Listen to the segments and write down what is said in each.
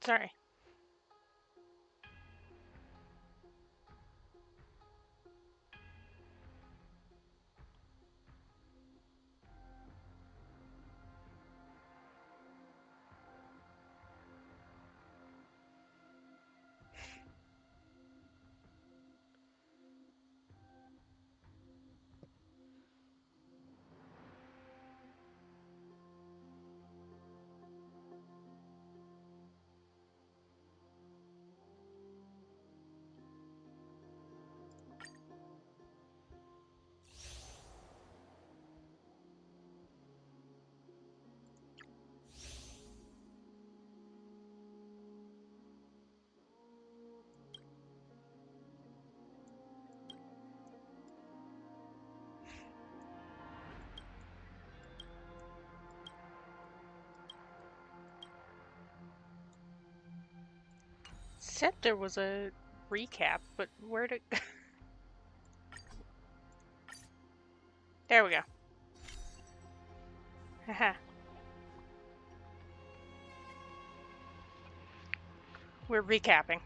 Sorry. Said there was a recap, but where to... There we go. Haha. We're recapping.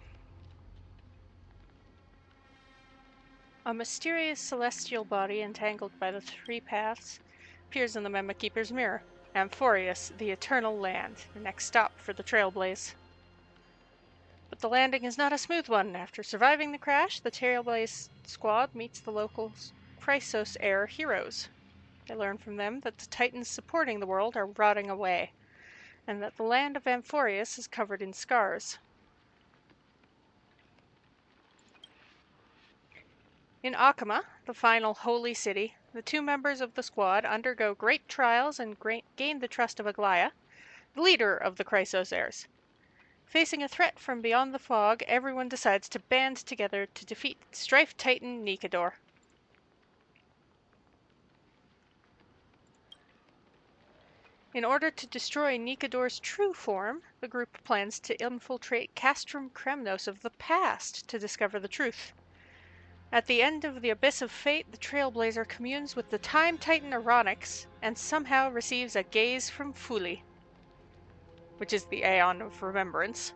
A mysterious celestial body entangled by the three paths appears in the Mema Keeper's mirror. Amphoreus, the Eternal Land, the next stop for the Trailblaze. But the landing is not a smooth one. After surviving the crash, the Trailblaze squad meets the local Chrysos Air heroes. They learn from them that the titans supporting the world are rotting away, and that the land of Amphoreus is covered in scars. In Akama, the final holy city, the two members of the squad undergo great trials and gain the trust of Aglaia, the leader of the Chrysos Heirs. Facing a threat from beyond the fog, everyone decides to band together to defeat Strife Titan Nikador. In order to destroy Nikador's true form, the group plans to infiltrate Castrum Kremnos of the past to discover the truth. At the end of the Abyss of Fate, the Trailblazer communes with the Time Titan Aronix and somehow receives a gaze from Fuli, which is the Aeon of Remembrance.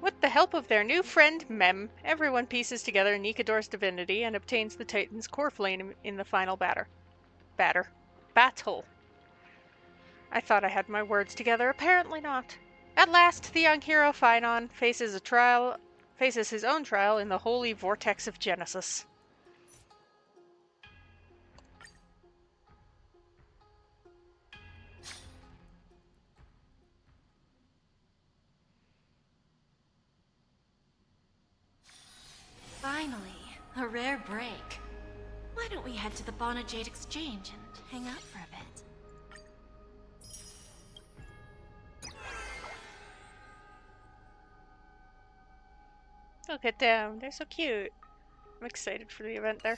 With the help of their new friend, Mem, everyone pieces together Nikador's divinity and obtains the Titan's core flame in the final battle. I thought I had my words together, apparently not. At last, the young hero Phynon faces his own trial in the holy vortex of Genesis. Finally, a rare break. Why don't we head to the Bonajade Exchange and hang out for a bit? Look at them, they're so cute. I'm excited for the event there.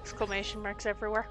Exclamation marks everywhere.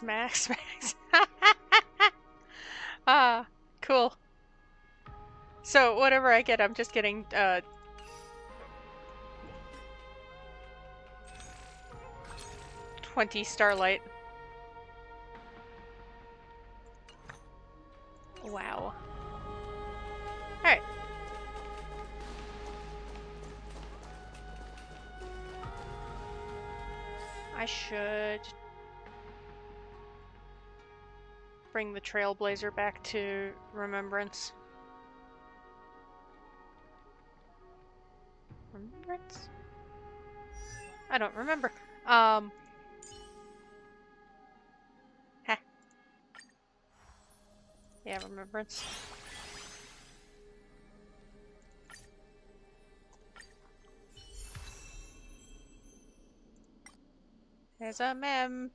Max. Ah, cool. So whatever I get, I'm just getting 20 starlight. Wow. Alright. I should bring the Trailblazer back to remembrance. Remembrance? I don't remember. Heh. Yeah, remembrance. There's a mem.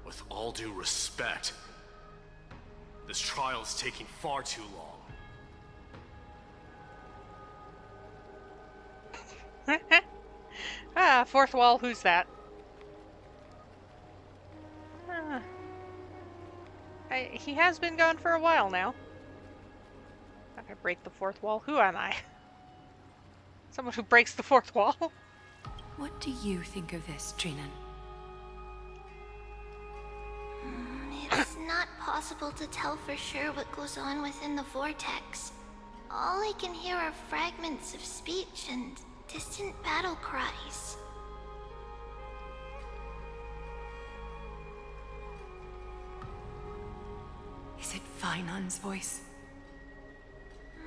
With all due respect, this trial is taking far too long. Ah, fourth wall, who's that? Ah. He has been gone for a while now. Not gonna break the fourth wall. Who am I? Someone who breaks the fourth wall? What do you think of this, Trinan? It's not possible to tell for sure what goes on within the vortex. All I can hear are fragments of speech and distant battle cries. Is it Finon's voice?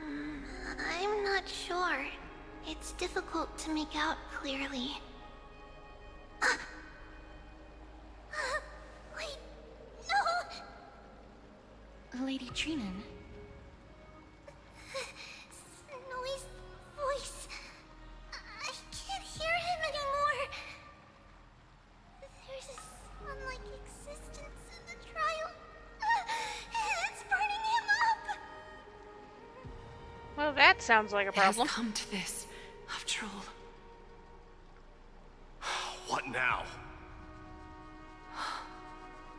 I'm not sure. It's difficult to make out clearly. Wait, no! Lady Trinan? Snowy's voice. I can't hear him anymore. There's a sun-like existence in the trial. It's burning him up. Well, that sounds like a It has problem. come to this, after all. What now?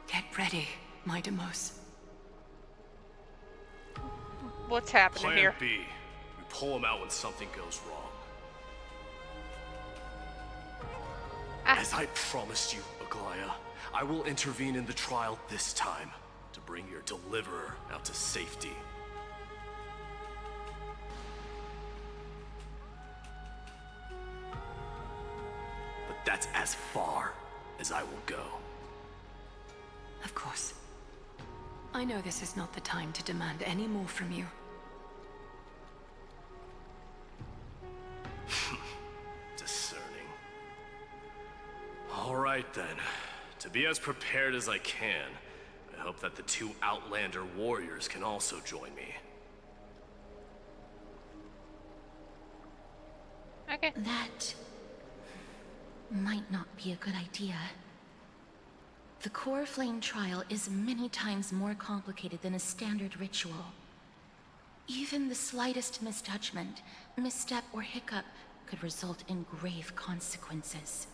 Get ready, my Demos. What's happening Plan here? B. We pull him out when something goes wrong. Ah. As I promised you, Aglaya, I will intervene in the trial this time to bring your deliverer out to safety. But that's as far as I will go. Of course. I know this is not the time to demand any more from you. Discerning. All right then. To be as prepared as I can, I hope that the two Outlander warriors can also join me. Okay. That might not be a good idea. The core flame trial is many times more complicated than a standard ritual. Even the slightest misjudgment, misstep, or hiccup could result in grave consequences.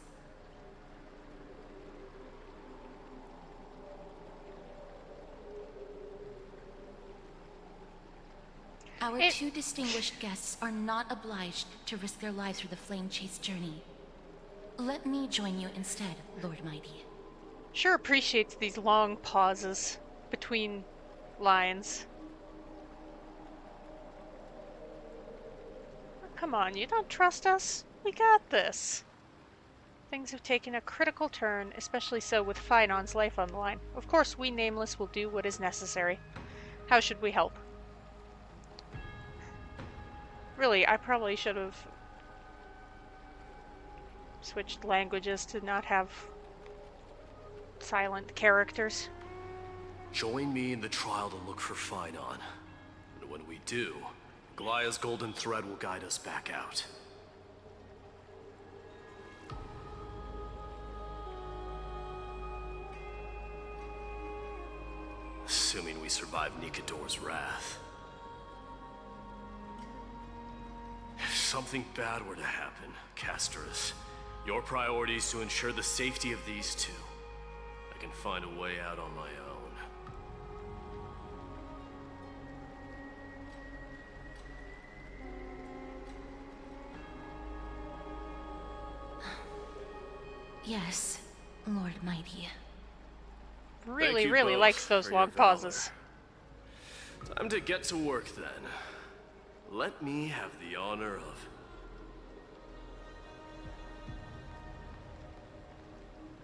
Our two distinguished guests are not obliged to risk their lives through the flame chase journey. Let me join you instead, Lord Mighty. Sure appreciates these long pauses between lines. Come on, you don't trust us? We got this. Things have taken a critical turn, especially so with Finon's life on the line. Of course, we Nameless will do what is necessary. How should we help? Really, I probably should have switched languages to not have silent characters. Join me in the trial to look for Finon. And when we do, Aglaya's golden thread will guide us back out. Assuming we survive Nikador's wrath. If something bad were to happen, Casterus, your priority is to ensure the safety of these two. I can find a way out on my own. Yes, Lord Mighty. Really, you really both likes those for your long pauses. valor. Time to get to work then. Let me have the honor of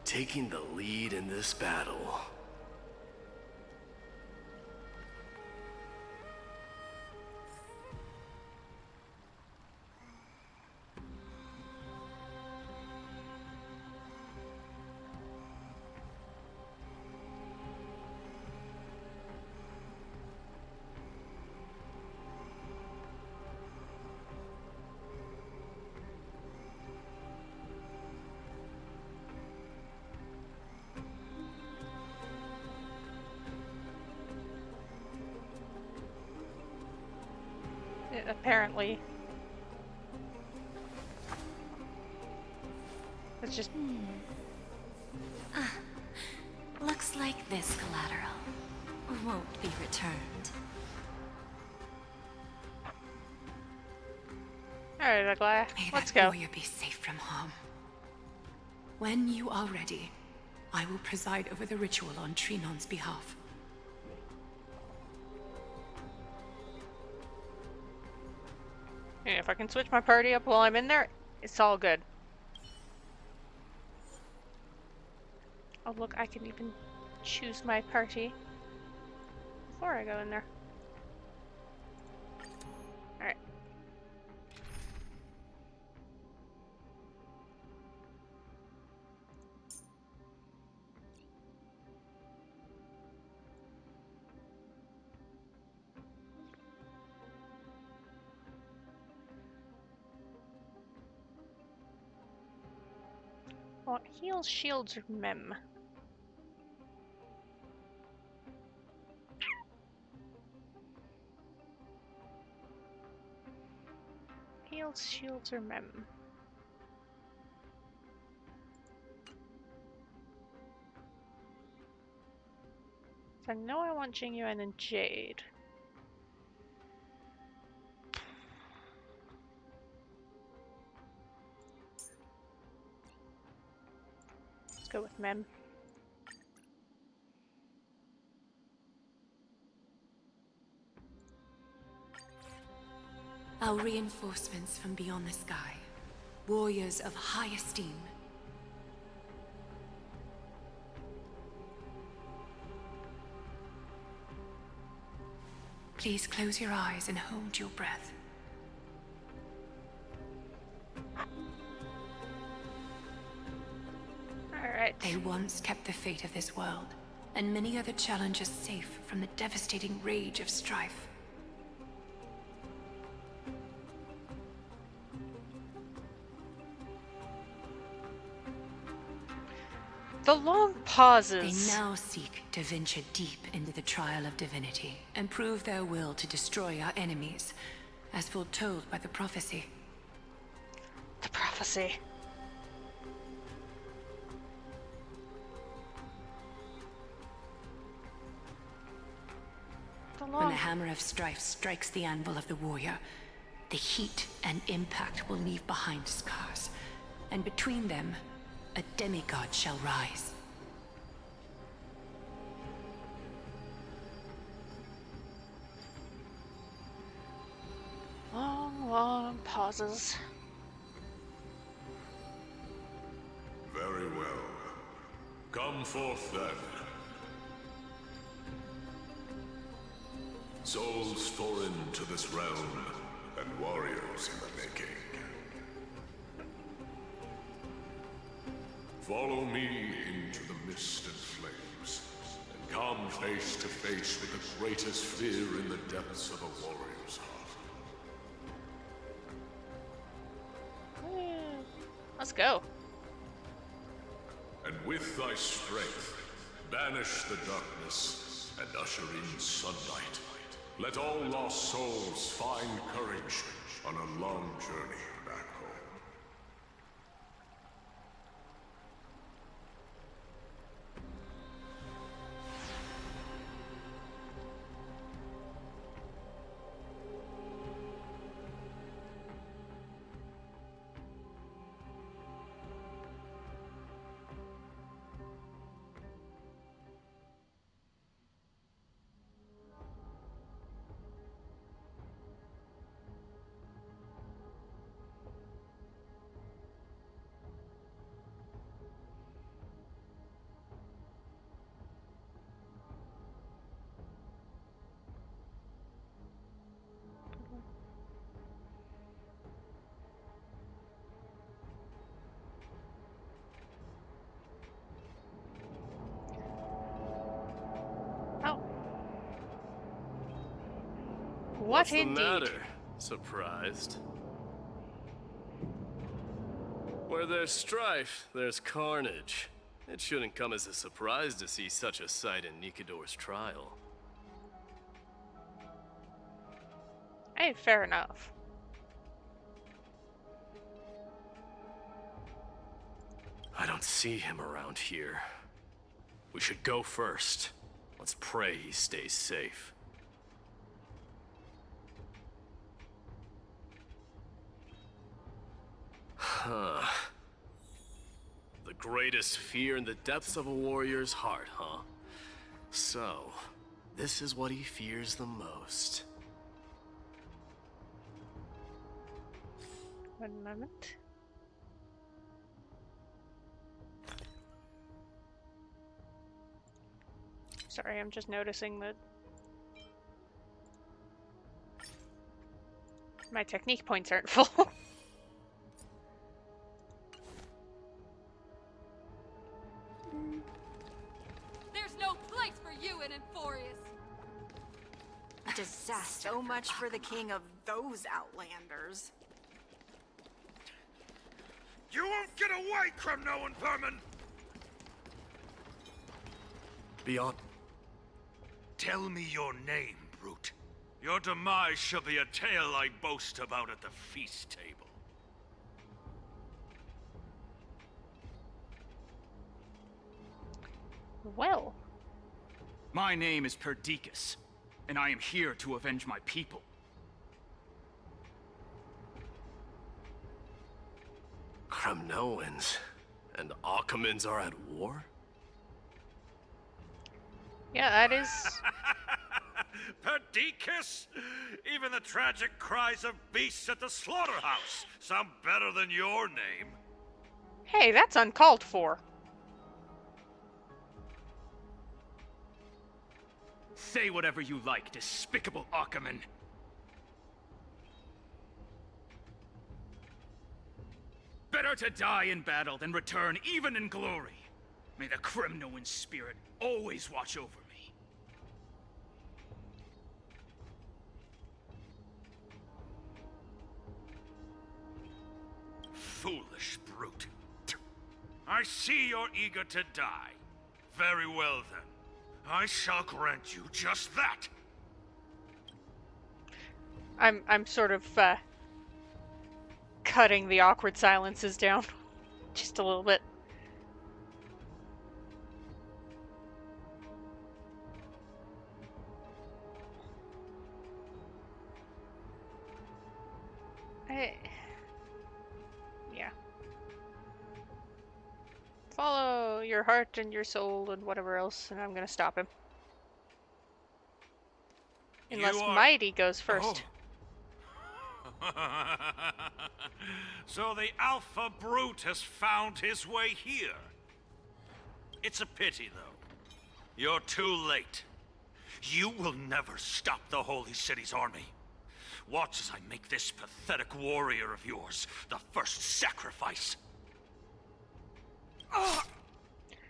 taking the lead in this battle. Apparently. It's just... Looks like this collateral won't be returned. Alright, Aglaya, May let's that go. warrior be safe from harm. When you are ready, I will preside over the ritual on Trinon's behalf. And if I can switch my party up while I'm in there, it's all good. Oh look, I can even choose my party before I go in there. Alright. What heals, shields, or mem? Heals, shields, or mem? So I know I want Jingyuan and Jade. Let's go with mem. Our reinforcements from beyond the sky. Warriors of high esteem. Please close your eyes and hold your breath. Alright. They once kept the fate of this world, and many other challenges safe from the devastating rage of strife. The long They pauses. now seek to venture deep into the trial of divinity and prove their will to destroy our enemies, as foretold by the prophecy. The prophecy. The When long... the hammer of strife strikes the anvil of the warrior, the heat and impact will leave behind scars, and between them, a demigod shall rise. Long, long pauses. Very well. Come forth then. Souls foreign to this realm, and warriors in the making. Follow me into the mist and flames, and come face to face with the greatest fear in the depths of a warrior's heart. Let's go. And with thy strength, banish the darkness and usher in sunlight. Let all lost souls find courage on a long journey back home. Oh. What's What indeed? the matter? Surprised? Where there's strife, there's carnage. It shouldn't come as a surprise to see such a sight in Nikidor's trial. Hey, fair enough. I don't see him around here. We should go first. Let's pray he stays safe. Huh. The greatest fear in the depths of a warrior's heart, huh? So, this is what he fears the most. One moment. Sorry, I'm just noticing that my technique points aren't full. There's no place for you in Amphorean. Disaster. So much for the king of those outlanders. You won't get away, Kremno and vermin! Beyond. Tell me your name, brute. Your demise shall be a tale I boast about at the feast table. Well, My name is Perdiccas, and I am here to avenge my people. Kremnoans and Akamans are at war? yeah, that is. Perdiccas? Even the tragic cries of beasts at the slaughterhouse sound better than your name. Hey, that's uncalled for. Say whatever you like, despicable Akaman. Better to die in battle than return even in glory. May the Kremnoan spirit always watch over me. Foolish brute. I see you're eager to die. Very well then. I shall grant you just that. I'm sort of cutting the awkward silences down just a little bit. Yeah. Follow your heart and your soul and whatever else, and I'm gonna stop him. Unless You are- Mighty goes first. So the Alpha Brute has found his way here. It's a pity, though. You're too late. You will never stop the Holy City's army. Watch as I make this pathetic warrior of yours the first sacrifice.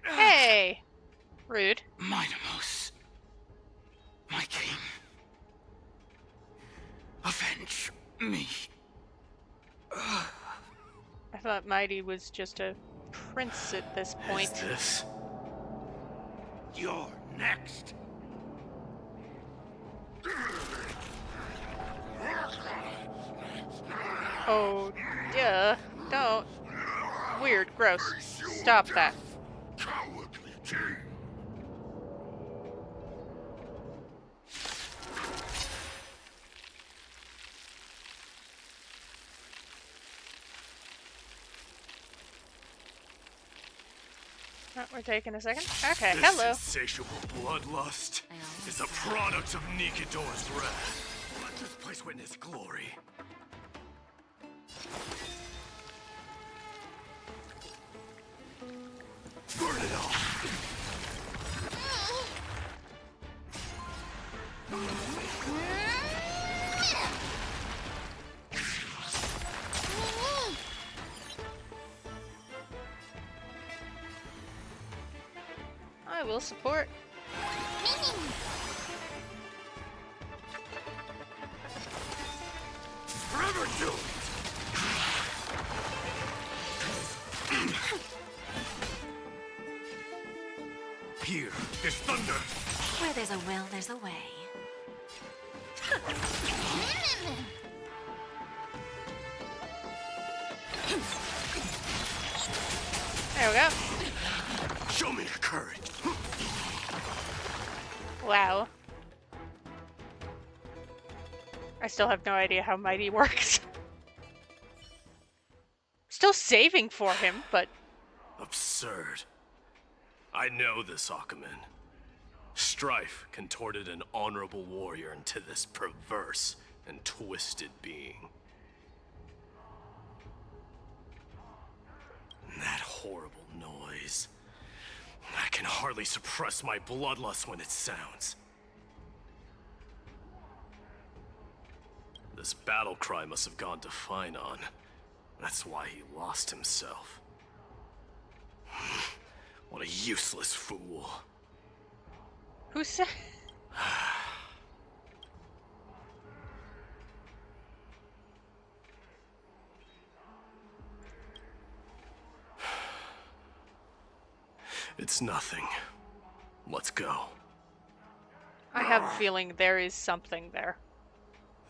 Hey! Rude. Minamos, my king, avenge me. I thought Mighty was just a prince at this point. Is this? You're next. Oh, yeah. Don't. Weird. Gross. Stop that. Cowardly king. Oh, we're taking a second. Okay, This hello. insatiable bloodlust is a product of Nikador's wrath. Let this place witness glory. Burn it all. I will support. Forever do it. Here is thunder. Where there's a will, there's a way. There we go. Show me your courage. Wow. I still have no idea how mighty works. Still saving for him, but... Absurd. I know this, Akumen. Strife contorted an honorable warrior into this perverse and twisted being. And that horrible noise. I can hardly suppress my bloodlust when it sounds. This battle cry must have gone to Finon. That's why he lost himself. What a useless fool. Who said... It's nothing. Let's go. I have a feeling there is something there.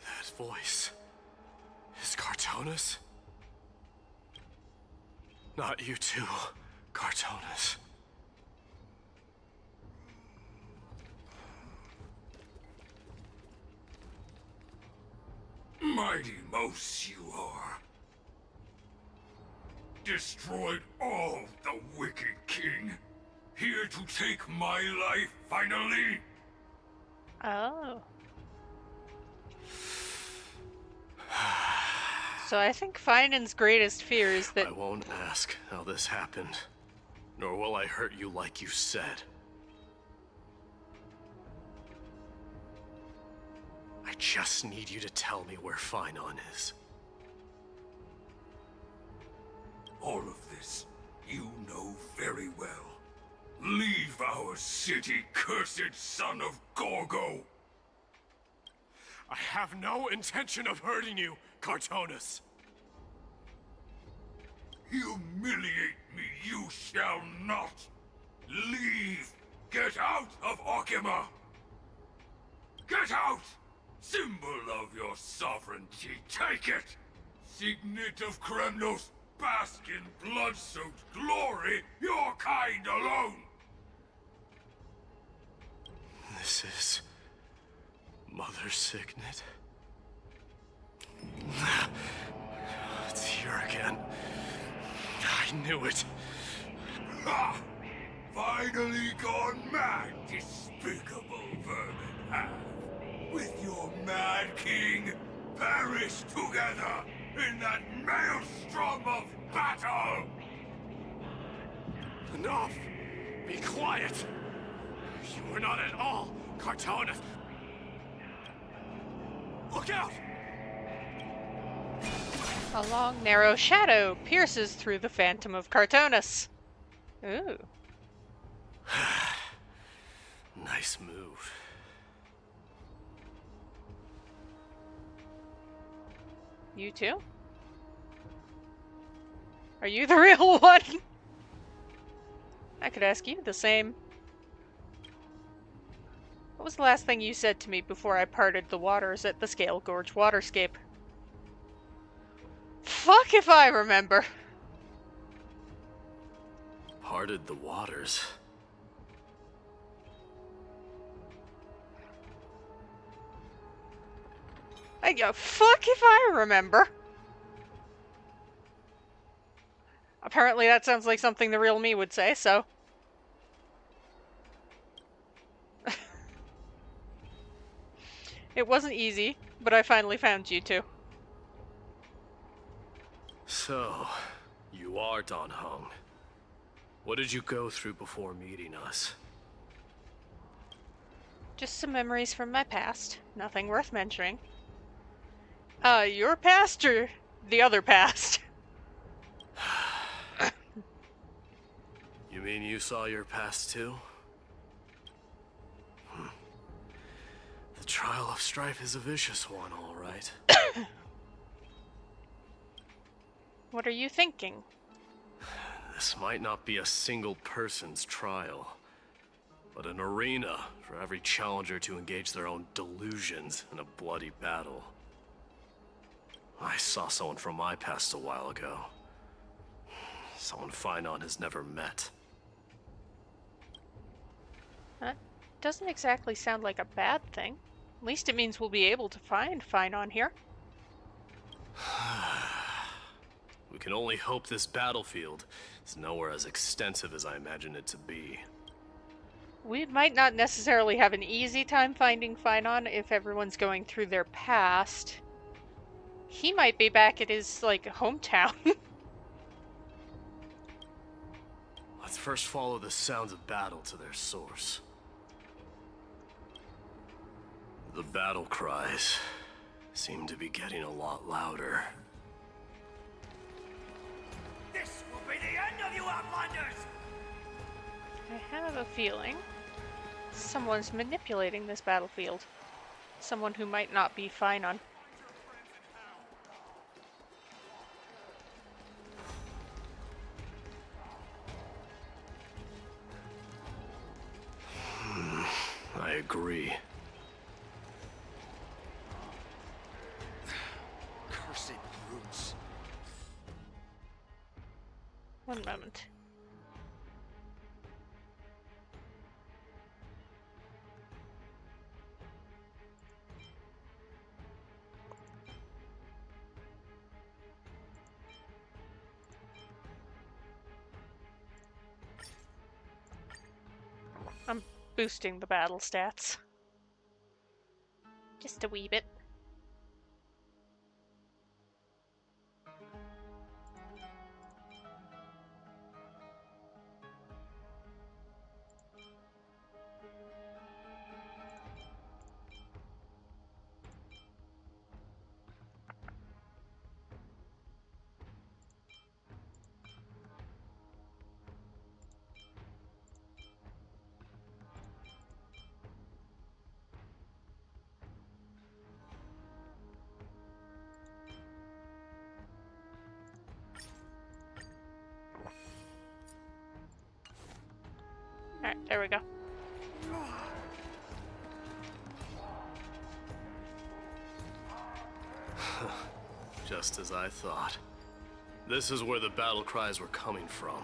That voice is Cartonis? Not you too, Cartonis. Mighty Mouse you are. Destroyed all the wicked king. Here to take my life finally. Oh. So I think Finan's greatest fear is that... I won't ask how this happened, nor will I hurt you like you said. I just need you to tell me where Finon is. All of this, you know very well. Leave our city, cursed son of Gorgo! I have no intention of hurting you, Cartonis. Humiliate me you shall not! Leave! Get out of Okima! Get out! Symbol of your sovereignty, take it! Signet of Kremnos, bask in blood-soaked glory, your kind alone! This is... Mother Signet? It's here again. I knew it. Ha! Finally gone mad, despicable vermin have. With your mad king, perish together in that maelstrom of battle! Enough! Be quiet! You are not at all Cartonis! Look out! A long, narrow shadow pierces through the phantom of Cartonis. Ooh. Nice move. You too? Are you the real one? I could ask you the same. What was the last thing you said to me before I parted the waters at the Scale Gorge waterscape? fuck if I remember. Parted the waters. I go, fuck if I remember. Apparently that sounds like something the real me would say, so. It wasn't easy, but I finally found you two. So, you are Don Hung. What did you go through before meeting us? Just some memories from my past. Nothing worth mentioning. Your past or the other past? You mean you saw your past too? The trial of strife is a vicious one, all right. What are you thinking? This might not be a single person's trial, but an arena for every challenger to engage their own delusions in a bloody battle. I saw someone from my past a while ago. Someone Finon has never met. That doesn't exactly sound like a bad thing. At least it means we'll be able to find Finon here. We can only hope this battlefield is nowhere as extensive as I imagine it to be. We might not necessarily have an easy time finding Finon if everyone's going through their past. He might be back at his, hometown. Let's first follow the sounds of battle to their source. The battle cries seem to be getting a lot louder. This will be the end of you Outlanders! I have a feeling someone's manipulating this battlefield. Someone who might not be Finon. I agree. Cursed brutes. One moment. I'm boosting the battle stats. Just a wee bit. Alright, there we go. Just as I thought. This is where the battle cries were coming from.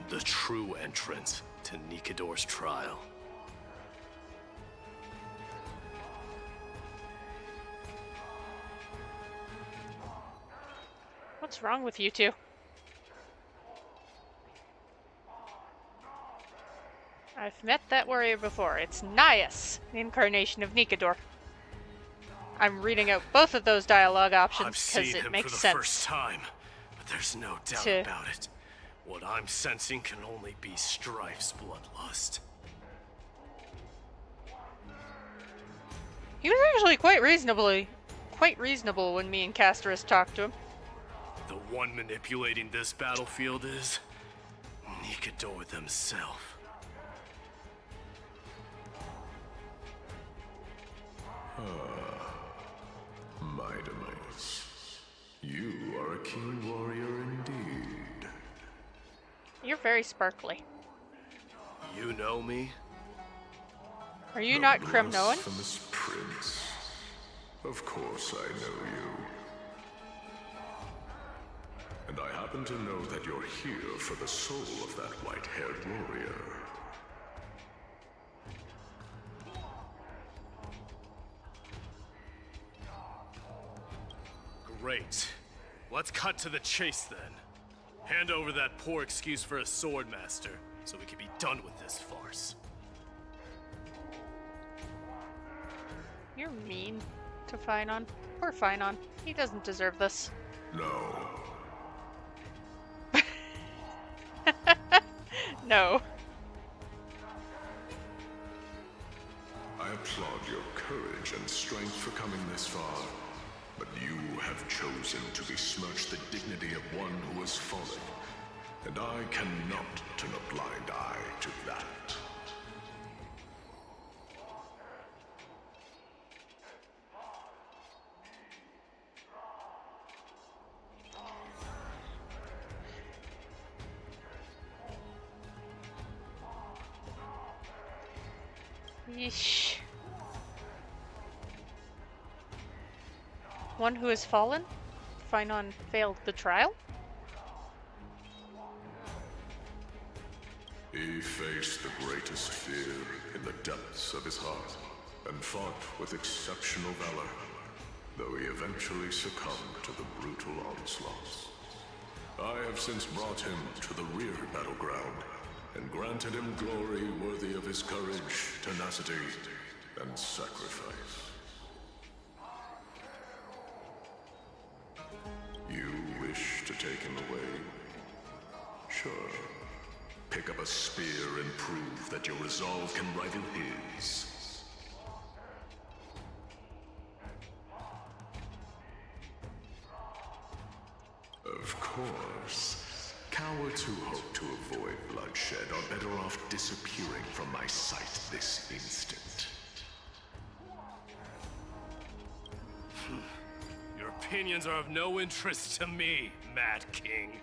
The true entrance to Nikador's trial. What's wrong with you two? I've met that warrior before. It's Nias, the incarnation of Nikador. I'm reading out both of those dialogue options because it makes sense. For the first time, but there's no doubt about it. What I'm sensing can only be Strife's bloodlust. He was actually quite reasonable when me and Casterus talked to him. The one manipulating this battlefield is Nikador themselves. Mightimus, you are a keen warrior indeed. You're very sparkly. You know me? Are you not Kremnoan? Blasphemous prince. Of course I know you. And I happen to know that you're here for the soul of that white-haired warrior. Great. Let's cut to the chase then. Hand over that poor excuse for a sword master, so we can be done with this farce. You're mean to Finon. Poor Finon. He doesn't deserve this. No. No. I applaud your courage and strength for coming this far, but you have chosen to besmirch the dignity of one who has fallen, and I cannot turn a blind eye to that. Yeesh. One who has fallen? Finon failed the trial? He faced the greatest fear in the depths of his heart, and fought with exceptional valor, though he eventually succumbed to the brutal onslaughts. I have since brought him to the rear battleground, and granted him glory worthy of his courage, tenacity, and sacrifice. You wish to take him away? Sure. Pick up a spear and prove that your resolve can rival his. Of course. Cowards who hope to avoid bloodshed are better off disappearing from my sight this instant. Your opinions are of no interest to me, Mad King.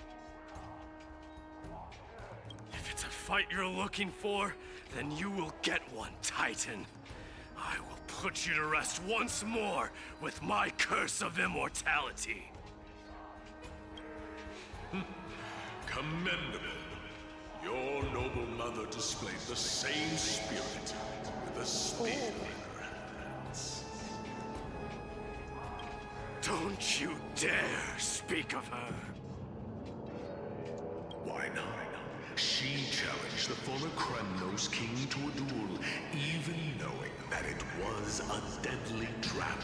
If it's a fight you're looking for, then you will get one, Titan. I will put you to rest once more with my curse of immortality. Commendable. Your noble mother displayed the same spirit with a spear in her hands. Don't you dare speak of her. Why not? She challenged the former Kremnos king to a duel, even knowing that it was a deadly trap.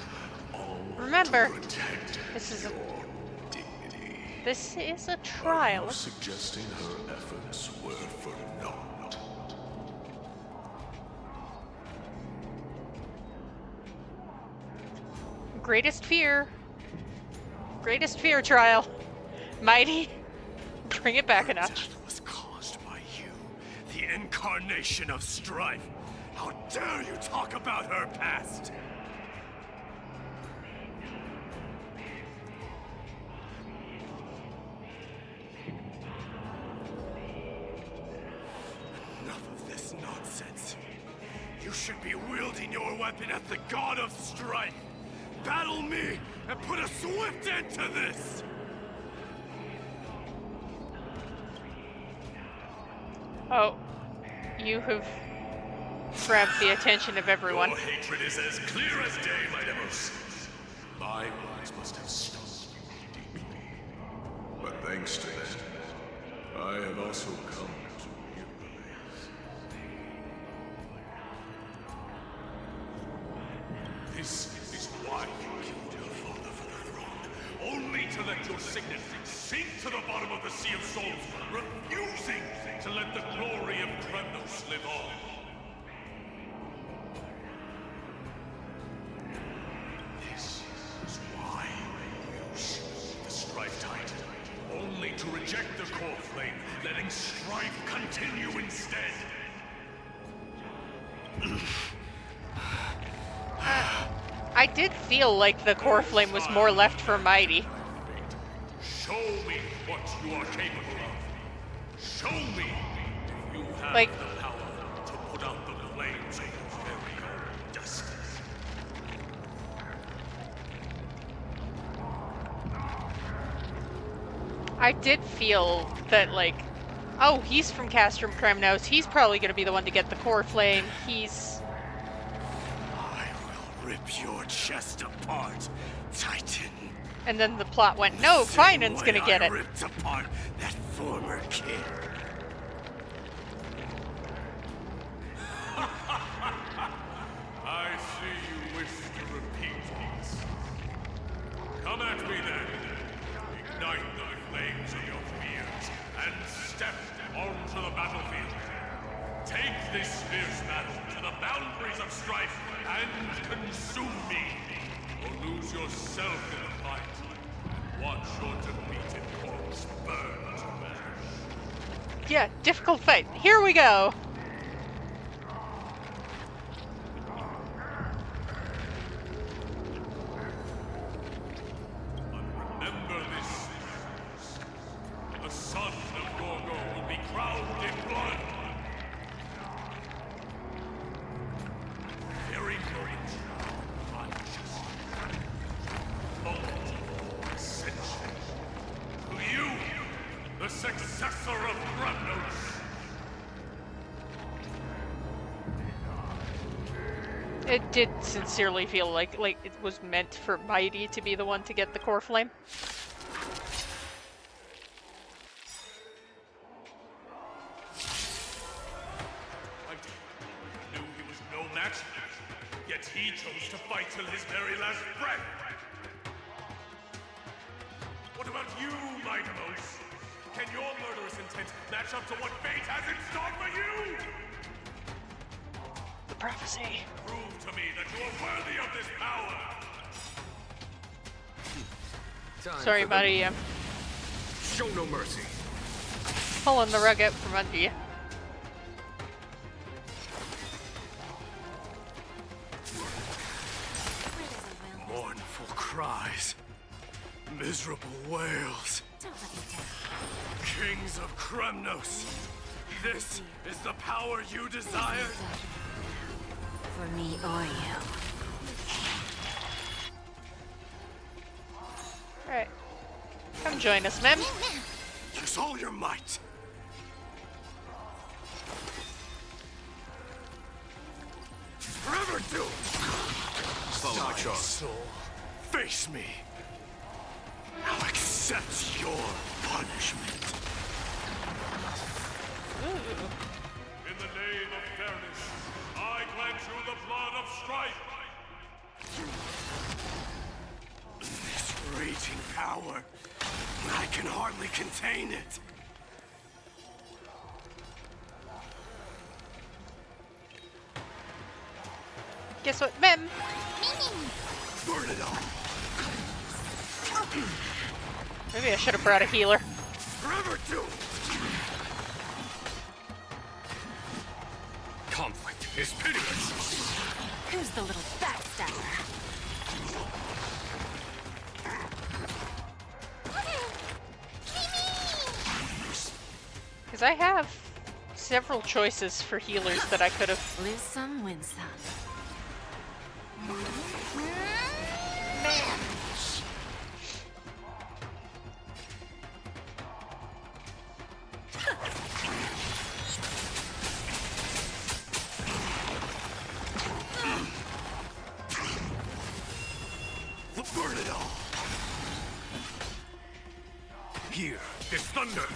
All Remember, to protect this is your a dignity. This is a Are trial. you suggesting her efforts were for naught? Greatest fear. Greatest fear trial. Mighty. Bring it back a notch. Death was caused by you, the incarnation of strife. How dare you talk about her past? Enough of this nonsense. You should be wielding your weapon at the god of strife. Battle me and put a swift end to this! Oh, you have grabbed the attention of everyone. Your hatred is as clear as day, my Demos. My words must have stung you deeply. But thanks to that, I have also come to realize. This is why you killed your father for the throne. Only to let your signet sink to the bottom of the Sea of Souls, refusing to let the glory of Kremnos live on. This is why you slew the Strife Titan, only to reject the core flame, letting strife continue instead. I did feel like the core flame was more left for Mighty. Show me what you are capable of. Show me if you have Like- the power to put out the flames of your very own destiny. I did feel that, like, oh, he's from Castrum Kremnos. He's probably going to be the one to get the core flame. He's... I will rip your chest apart, Titan. And then the plot went, no, Finan's going to get it. I ripped apart that former king. I see you wish to repeat this. Come at me then. Ignite the flames of your fears and step onto the battlefield. Take this fierce battle to the boundaries of strife and consume me. Or lose yourself in the fight and watch your defeated corpse burn to ash. Yeah, difficult fight. Here we go. Remember this. The son of Gorgo will be crowned in blood. Very courage. Righteous. Moment. Ascension. To you, the successor of Kremnos. It did sincerely feel like it was meant for Mighty to be the one to get the core flame. I knew he was no match, yet he chose to fight till his very last breath. What about you, Mightimos? Can your murderous intent match up to what fate has in store for you? The prophecy. Prove to me that you are worthy of this power. Sorry, buddy. Show no mercy. Pulling the rug out from under you. Mournful cries. Miserable wails. Kings of Kremnos. This is the power you desired? For me or you. Alright. Come join us, Mem. Use all your might. Forever do. Follow my charge. Soul, face me. Now accept your punishment. In the name of fairness, I grant you the blood of strife. This raging power, I can hardly contain it. Guess what, Mem? Burn it all. Maybe I should have brought a healer. Forever do. Conflict is pitiless. Who's the little backstabber? Because I have several choices for healers that I could have. Lose some, win some. Burn it all. Here is thunder.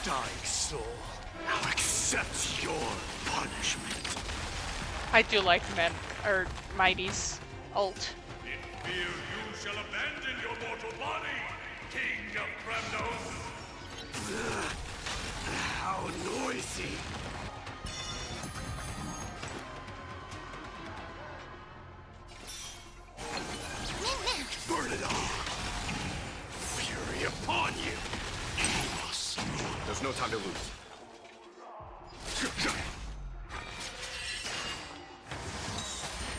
Dying soul, now accept your punishment. I do like Mem, or Mighty's ult. In fear you shall abandon your mortal body, King of Kremnos. How noisy. Burn it all. Fury upon you. There's no time to lose.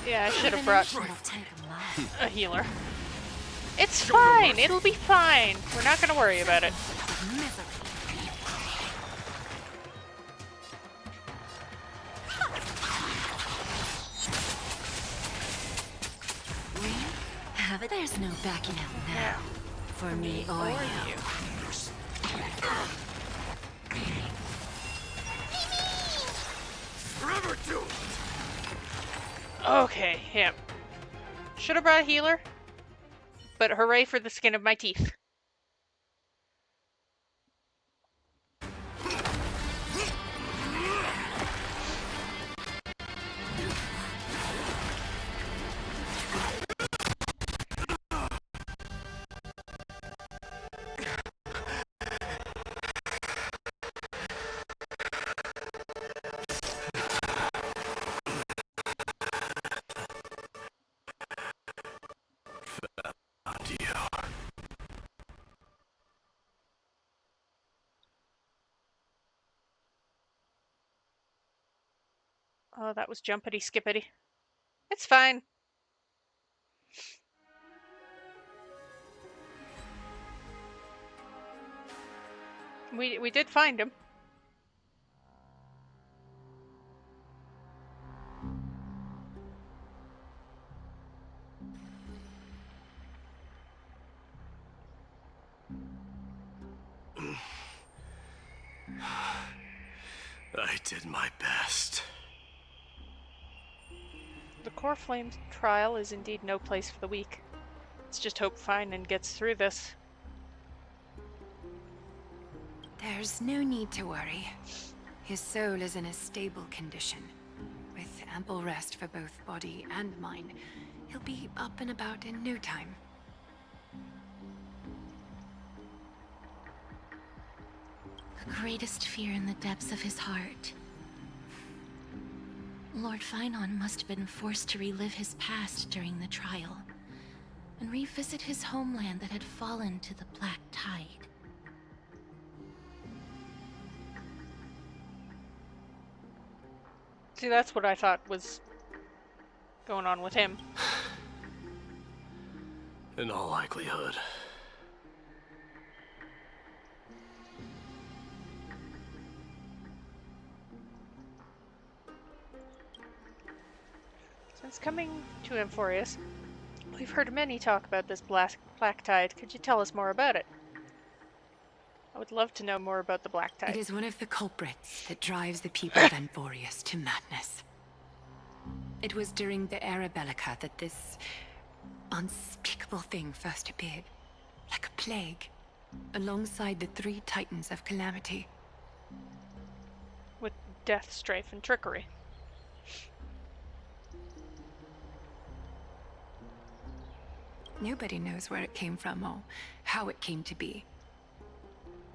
Yeah, I should have brought a healer. It's fine. It'll be fine. We're not gonna worry about it. Have it. There's no backing out now. For me or you. Forever doomed! Okay, yeah. Should have brought a healer, but hooray for the skin of my teeth. Oh, that was jumpity skippity. It's fine. We did find him. I did my best. The core flame trial is indeed no place for the weak. Let's just hope Finan gets through this. There's no need to worry. His soul is in a stable condition. With ample rest for both body and mind, he'll be up and about in no time. The greatest fear in the depths of his heart. Lord Finan must have been forced to relive his past during the trial, and revisit his homeland that had fallen to the Black Tide. See, that's what I thought was going on with him. In all likelihood. Since coming to Amphorius, we've heard many talk about this Black Tide. Could you tell us more about it? I would love to know more about the Black Tide. It is one of the culprits that drives the people of Amphorius to madness. It was during the Era Bellica that this unspeakable thing first appeared, like a plague, alongside the three titans of calamity. With death, strife, and trickery. Nobody knows where it came from or how it came to be.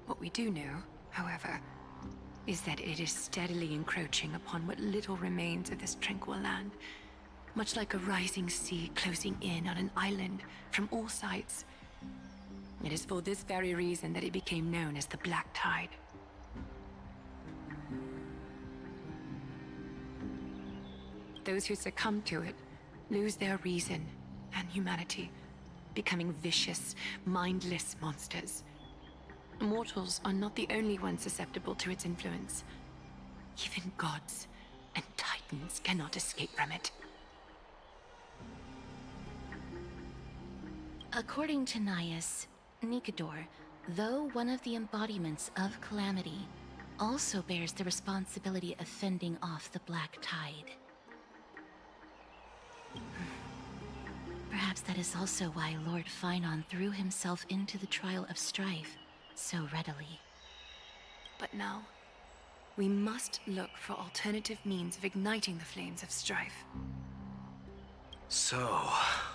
What we do know, however, is that it is steadily encroaching upon what little remains of this tranquil land, much like a rising sea closing in on an island from all sides. It is for this very reason that it became known as the Black Tide. Those who succumb to it lose their reason and humanity, becoming vicious, mindless monsters. Mortals are not the only ones susceptible to its influence. Even gods and titans cannot escape from it. According to Naius, Nikador, though one of the embodiments of calamity, also bears the responsibility of fending off the Black Tide. Perhaps that is also why Lord Finan threw himself into the trial of strife so readily. But now, we must look for alternative means of igniting the flames of strife. So,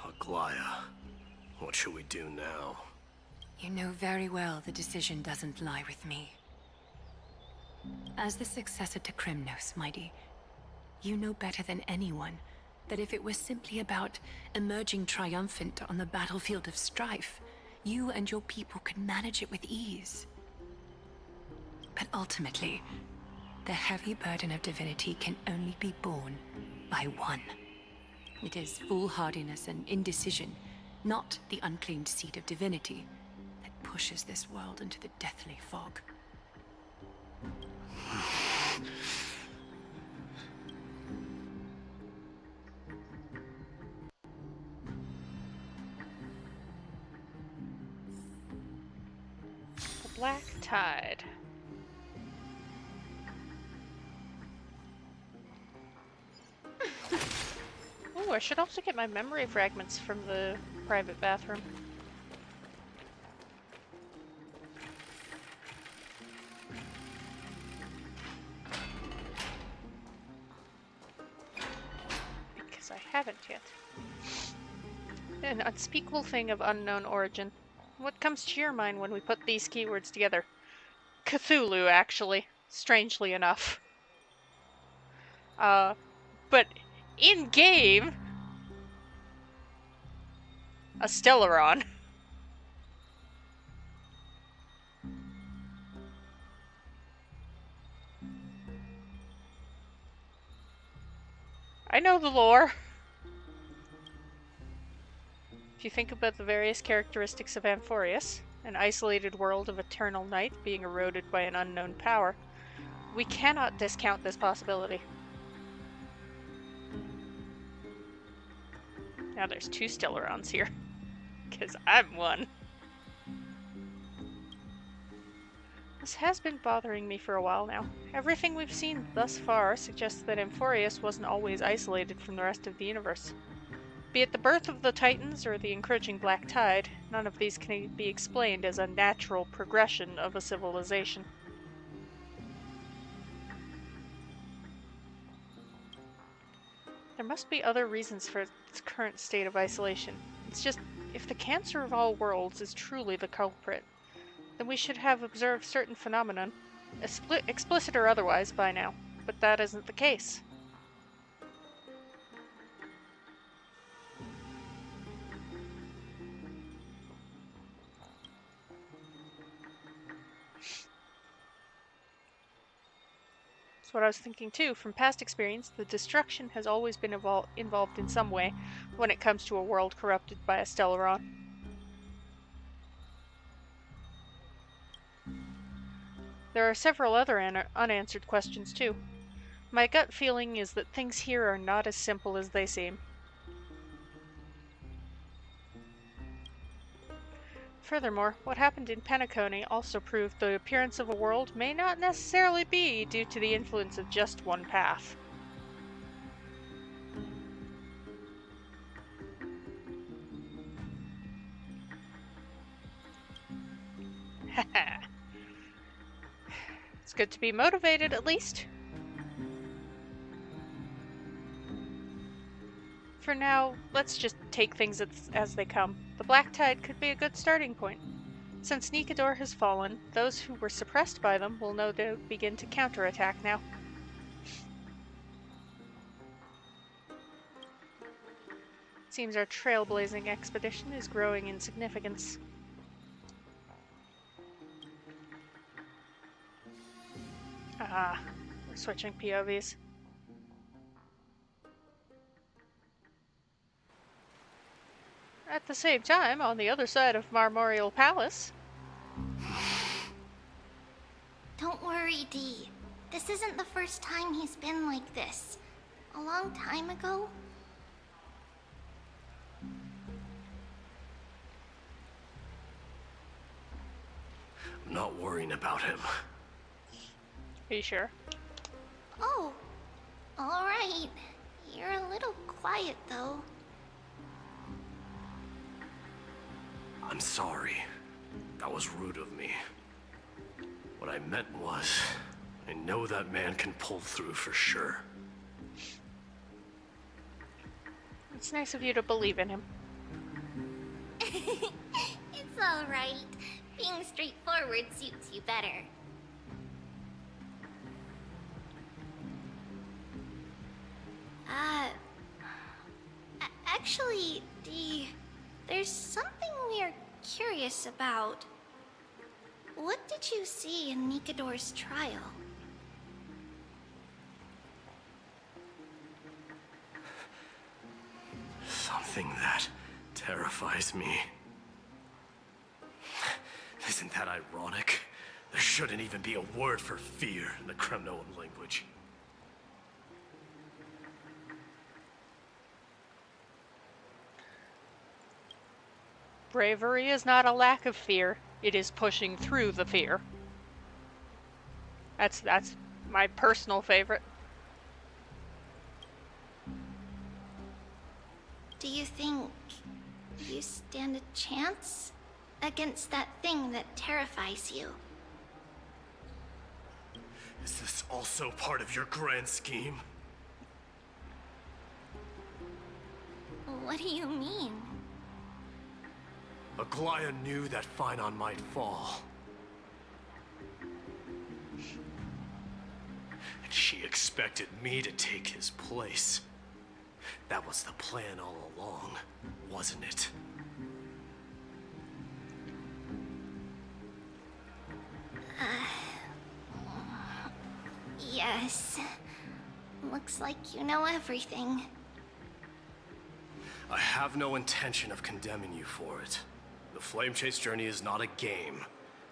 Aglaya, what should we do now? You know very well the decision doesn't lie with me. As the successor to Kremnos, Mighty, you know better than anyone that if it was simply about emerging triumphant on the battlefield of strife, you and your people could manage it with ease. But ultimately, the heavy burden of divinity can only be borne by one. It is foolhardiness and indecision, not the unclaimed seed of divinity, that pushes this world into the deathly fog. Black Tide. Oh, I should also get my memory fragments from the private bathroom. Because I haven't yet. An unspeakable thing of unknown origin. What comes to your mind when we put these keywords together? Cthulhu, actually. Strangely enough. But in-game, a Stellaron. I know the lore. If you think about the various characteristics of Amphoreus, an isolated world of eternal night being eroded by an unknown power, we cannot discount this possibility. Now there's 2 Stellarons here, because I'm one. This has been bothering me for a while now. Everything we've seen thus far suggests that Amphoreus wasn't always isolated from the rest of the universe. Be it the birth of the Titans or the encroaching Black Tide, none of these can be explained as a natural progression of a civilization. There must be other reasons for its current state of isolation. It's just, if the cancer of all worlds is truly the culprit, then we should have observed certain phenomenon, explicit or otherwise, by now. But that isn't the case. That's what I was thinking too. From past experience, the destruction has always been involved in some way when it comes to a world corrupted by a Stellaron. There are several other unanswered questions too. My gut feeling is that things here are not as simple as they seem. Furthermore, what happened in Penacony also proved the appearance of a world may not necessarily be due to the influence of just one path. Haha. It's good to be motivated, at least. For now, let's just take things as they come. The Black Tide could be a good starting point. Since Nikador has fallen, those who were suppressed by them will no doubt begin to counterattack now. It seems our trailblazing expedition is growing in significance. Ah, we're switching POVs. At the same time, on the other side of Marmorial Palace. Don't worry, Dee. This isn't the first time he's been like this. A long time ago. I'm not worrying about him. Are you sure? Oh, alright. You're a little quiet, though. I'm sorry. That was rude of me. What I meant was, I know that man can pull through for sure. It's nice of you to believe in him. It's alright. Being straightforward suits you better. Actually, Dee, there's something we're curious about. What did you see in Nikador's trial? Something that terrifies me. Isn't that ironic? There shouldn't even be a word for fear in the Kremnoan language. Bravery is not a lack of fear. it is pushing through the fear. That's my personal favorite. Do you think you stand a chance against that thing that terrifies you? Is this also part of your grand scheme? What do you mean? Aglaya knew that Phynon might fall. And she expected me to take his place. That was the plan all along, wasn't it? Yes. Looks like you know everything. I have no intention of condemning you for it. The Flame Chase journey is not a game,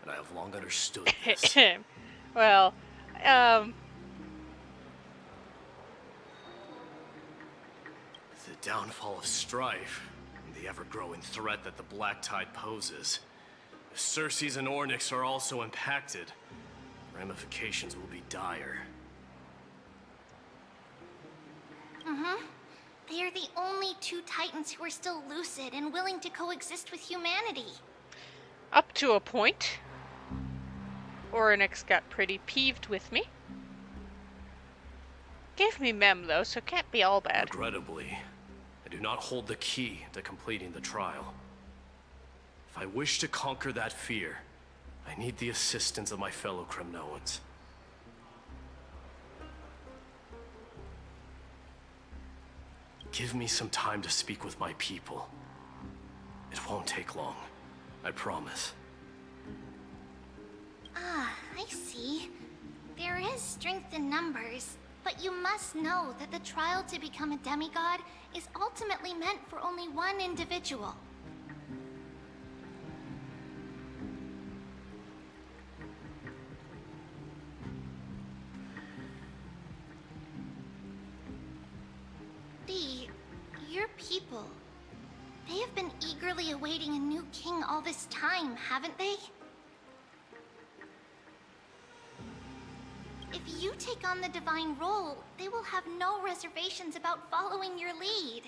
and I have long understood this. Well, The downfall of strife, and the ever-growing threat that the Black Tide poses. If Circes and Ornyx are also impacted, ramifications will be dire. They are the only two Titans who are still lucid and willing to coexist with humanity. up to a point. Ornyx got pretty peeved with me. Gave me Mem though, so it can't be all bad. Regrettably, I do not hold the key to completing the trial. If I wish to conquer that fear, I need the assistance of my fellow Kremnoans. Give me some time to speak with my people. It won't take long, I promise. Ah, I see. There is strength in numbers, but you must know that the trial to become a demigod is ultimately meant for only one individual. Your people, they have been eagerly awaiting a new king all this time, haven't they? If you take on the divine role, they will have no reservations about following your lead.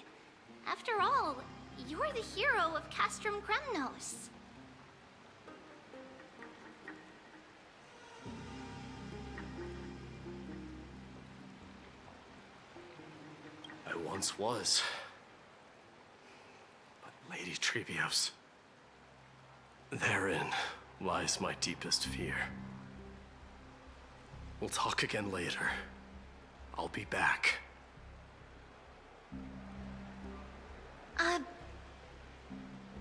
After all, you're the hero of Castrum Kremnos. I once was. But Lady Trebios, therein lies my deepest fear. We'll talk again later. I'll be back.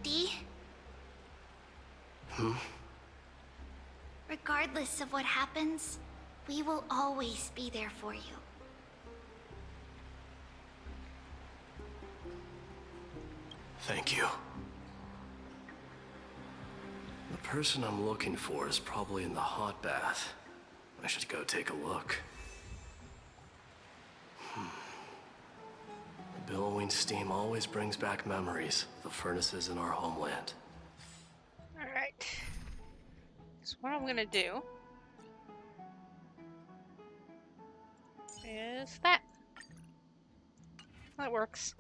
D? Regardless of what happens, we will always be there for you. Thank you. The person I'm looking for is probably in the hot bath. I should go take a look. The billowing steam always brings back memories of the furnaces in our homeland. Alright. So what I'm gonna do is that. That works.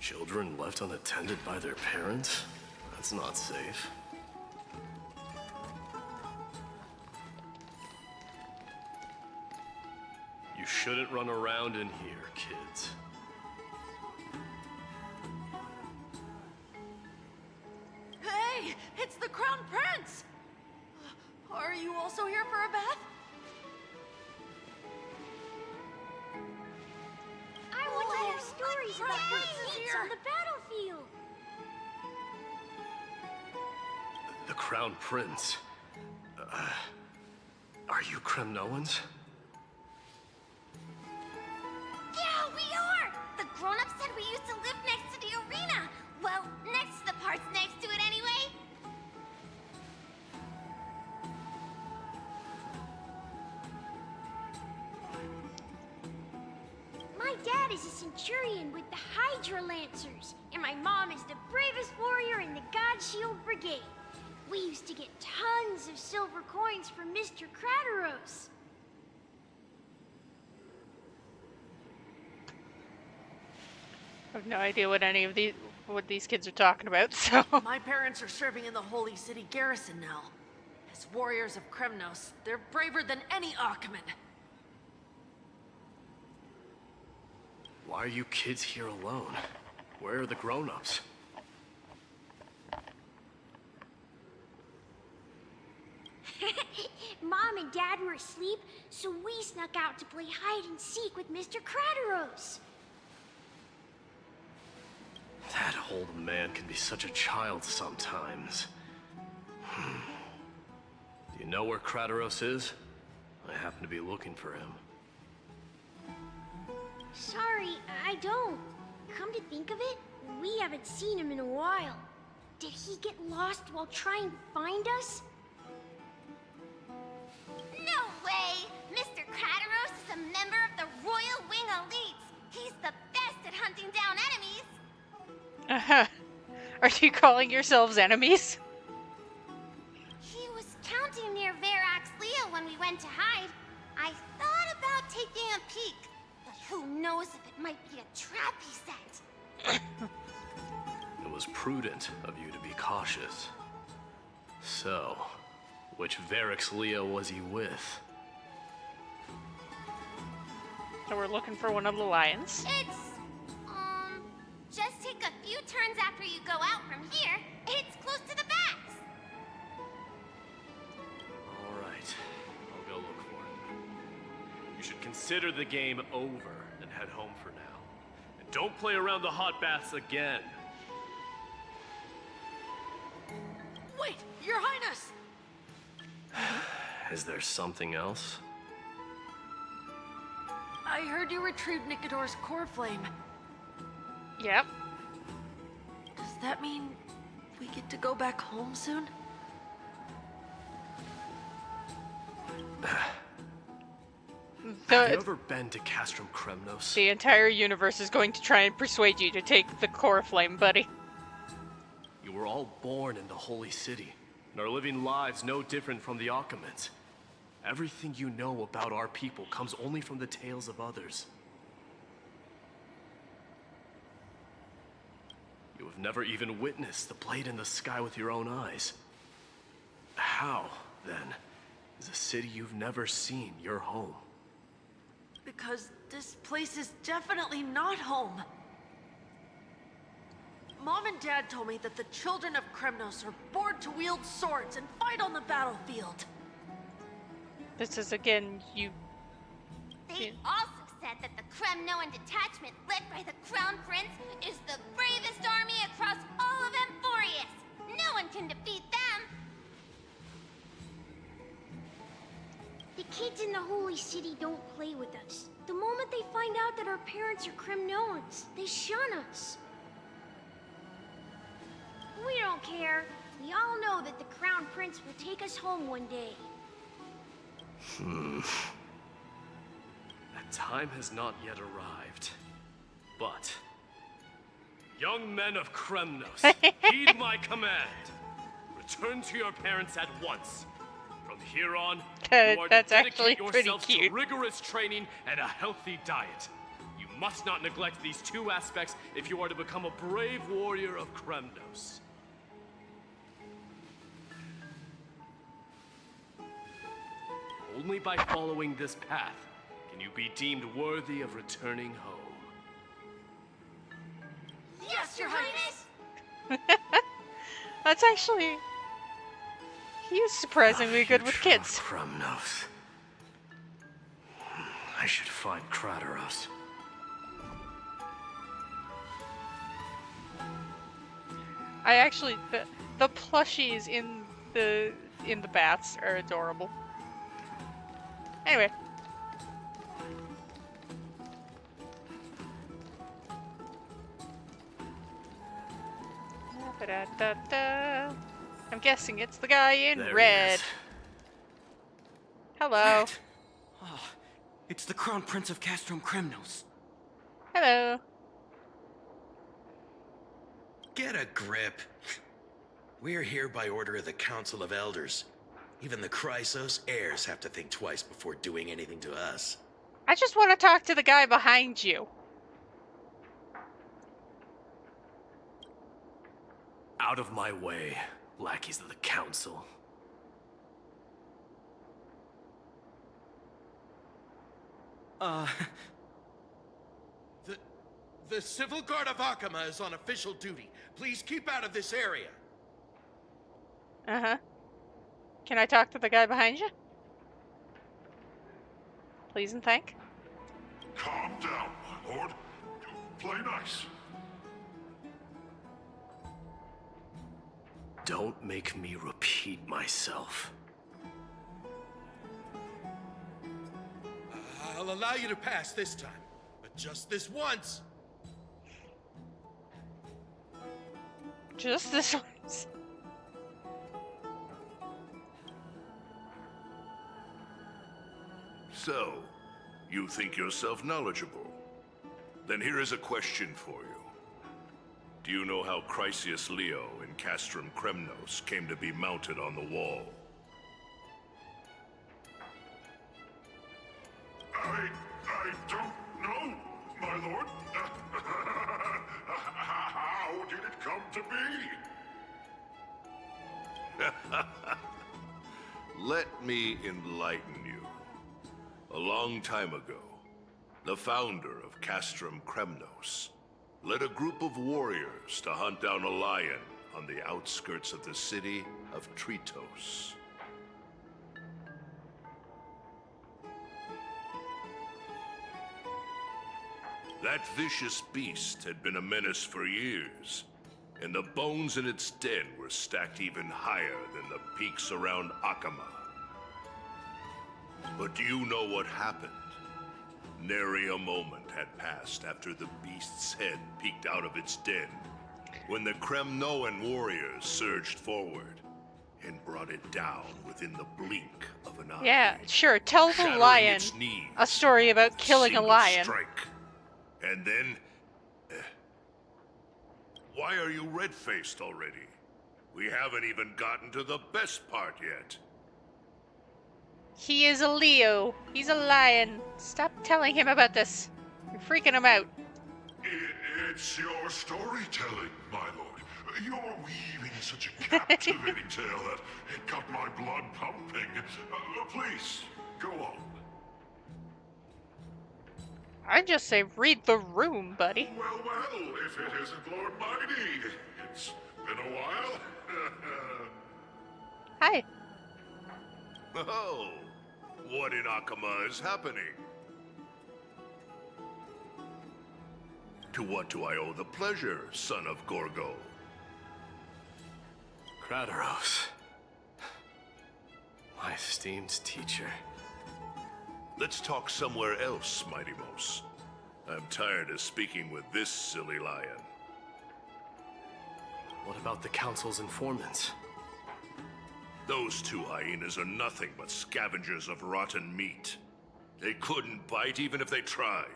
Children left unattended by their parents? That's not safe. You shouldn't run around in here, kids. Hey, it's the Crown Prince! Are you also here for a bath? I want to hear stories about Crown your Prince is feats here. on the battlefield. The Crown Prince. Are you Kremnoans? Yeah, used to live next to the arena. Well, next to the parts next to it anyway. My dad is a centurion with the Hydra Lancers, and my mom is the bravest warrior in the God Shield Brigade. We used to get tons of silver coins from Mr. Crateros. I have no idea what any of these kids are talking about, so... My parents are serving in the Holy City garrison now. As warriors of Kremnos, they're braver than any Achaemen. Why are you kids here alone? Where are the grown-ups? Mom and Dad were asleep, so we snuck out to play hide and seek with Mr. Crateros. That old man can be such a child sometimes. Do you know where Crateros is? I happen to be looking for him. Sorry, I don't. Come to think of it, we haven't seen him in a while. Did he get lost while trying to find us? No way! Mr. Crateros is a member of the Royal Wing Elites. He's the best at hunting down enemies. Are you calling yourselves enemies? He was counting near Verax Leo when we went to hide. I thought about taking a peek, but who knows if it might be a trap he set. It was prudent of you to be cautious. So, which Verax Leo was he with? So we're looking for one of the lions. It's, just take a few turns after you go out from here. It's close to the bats. All right, I'll go look for him. You should consider the game over and head home for now. And don't play around the hot baths again. Wait, Your Highness! Is there something else? I heard you retrieved Nikador's core flame. Yep. Does that mean we get to go back home soon? Have you ever been to Castrum Kremnos? The entire universe is going to try and persuade you to take the core flame, buddy. You were all born in the Holy City, and are living lives no different from the Achaemens. Everything you know about our people comes only from the tales of others. You have never even witnessed the blade in the sky with your own eyes. How, then, is a city you've never seen your home? Because this place is definitely not home. Mom and Dad told me that the children of Kremnos are born to wield swords and fight on the battlefield. This is, again, you... They also said that the Kremnoan detachment led by the Crown Prince is the bravest army across all of Amphorean. No one can defeat them. The kids in the Holy City don't play with us. The moment they find out that our parents are Kremnoans, they shun us. We don't care. We all know that the Crown Prince will take us home one day. That time has not yet arrived. But, young men of Kremnos, heed my command. Return to your parents at once. From here on, you are That's to actually dedicate pretty yourselves cute. to rigorous training and a healthy diet. You must not neglect these two aspects if you are to become a brave warrior of Kremnos. Only by following this path can you be deemed worthy of returning home. Yes, Your Highness! That's actually... He's surprisingly good with kids. Kremnos. I should find Crateros. I actually... The plushies in the baths are adorable. Anyway. Da-da-da-da. I'm guessing it's the guy in There he red. is. Hello. Red. Oh, it's the Crown Prince of Castrum Kremnos. Hello. Get a grip. We're here by order of the Council of Elders. Even the Chrysos heirs have to think twice before doing anything to us. I just want to talk to the guy behind you. Out of my way, lackeys of the council. The Civil Guard of Akama is on official duty. Please keep out of this area. Uh-huh. Can I talk to the guy behind you? Please and thank. Calm down, my lord. Play nice. Don't make me repeat myself. I'll allow you to pass this time, but just this once. Just this once. So, you think yourself knowledgeable? Then here is a question for you. Do you know how Chrysius Leo in Castrum Kremnos came to be mounted on the wall? I don't know, my lord. How did it come to be? Let me enlighten you. A long time ago, the founder of Castrum Kremnos led a group of warriors to hunt down a lion on the outskirts of the city of Tritos. That vicious beast had been a menace for years, and the bones in its den were stacked even higher than the peaks around Akama. But do you know what happened? Nary a moment had passed after the beast's head peeked out of its den, when the Kremnoan warriors surged forward and brought it down within the blink of an eye. Yeah, sure. Tell the shattering lion its knees a story about with killing a single lion. strike. And then... why are you red-faced already? We haven't even gotten to the best part yet. He is a Leo. He's a lion. Stop telling him about this. You're freaking him out. It's your storytelling, my lord. You're weaving such a captivating tale that it got my blood pumping. Please, go on. I just say read the room, buddy. Well, if it isn't Lord Mighty. It's been a while. Hi. Oh, what in Akama is happening? To what do I owe the pleasure, son of Gorgo? Krataros. My esteemed teacher. Let's talk somewhere else, Mighty Mos. I'm tired of speaking with this silly lion. What about the council's informants? Those two hyenas are nothing but scavengers of rotten meat. They couldn't bite even if they tried.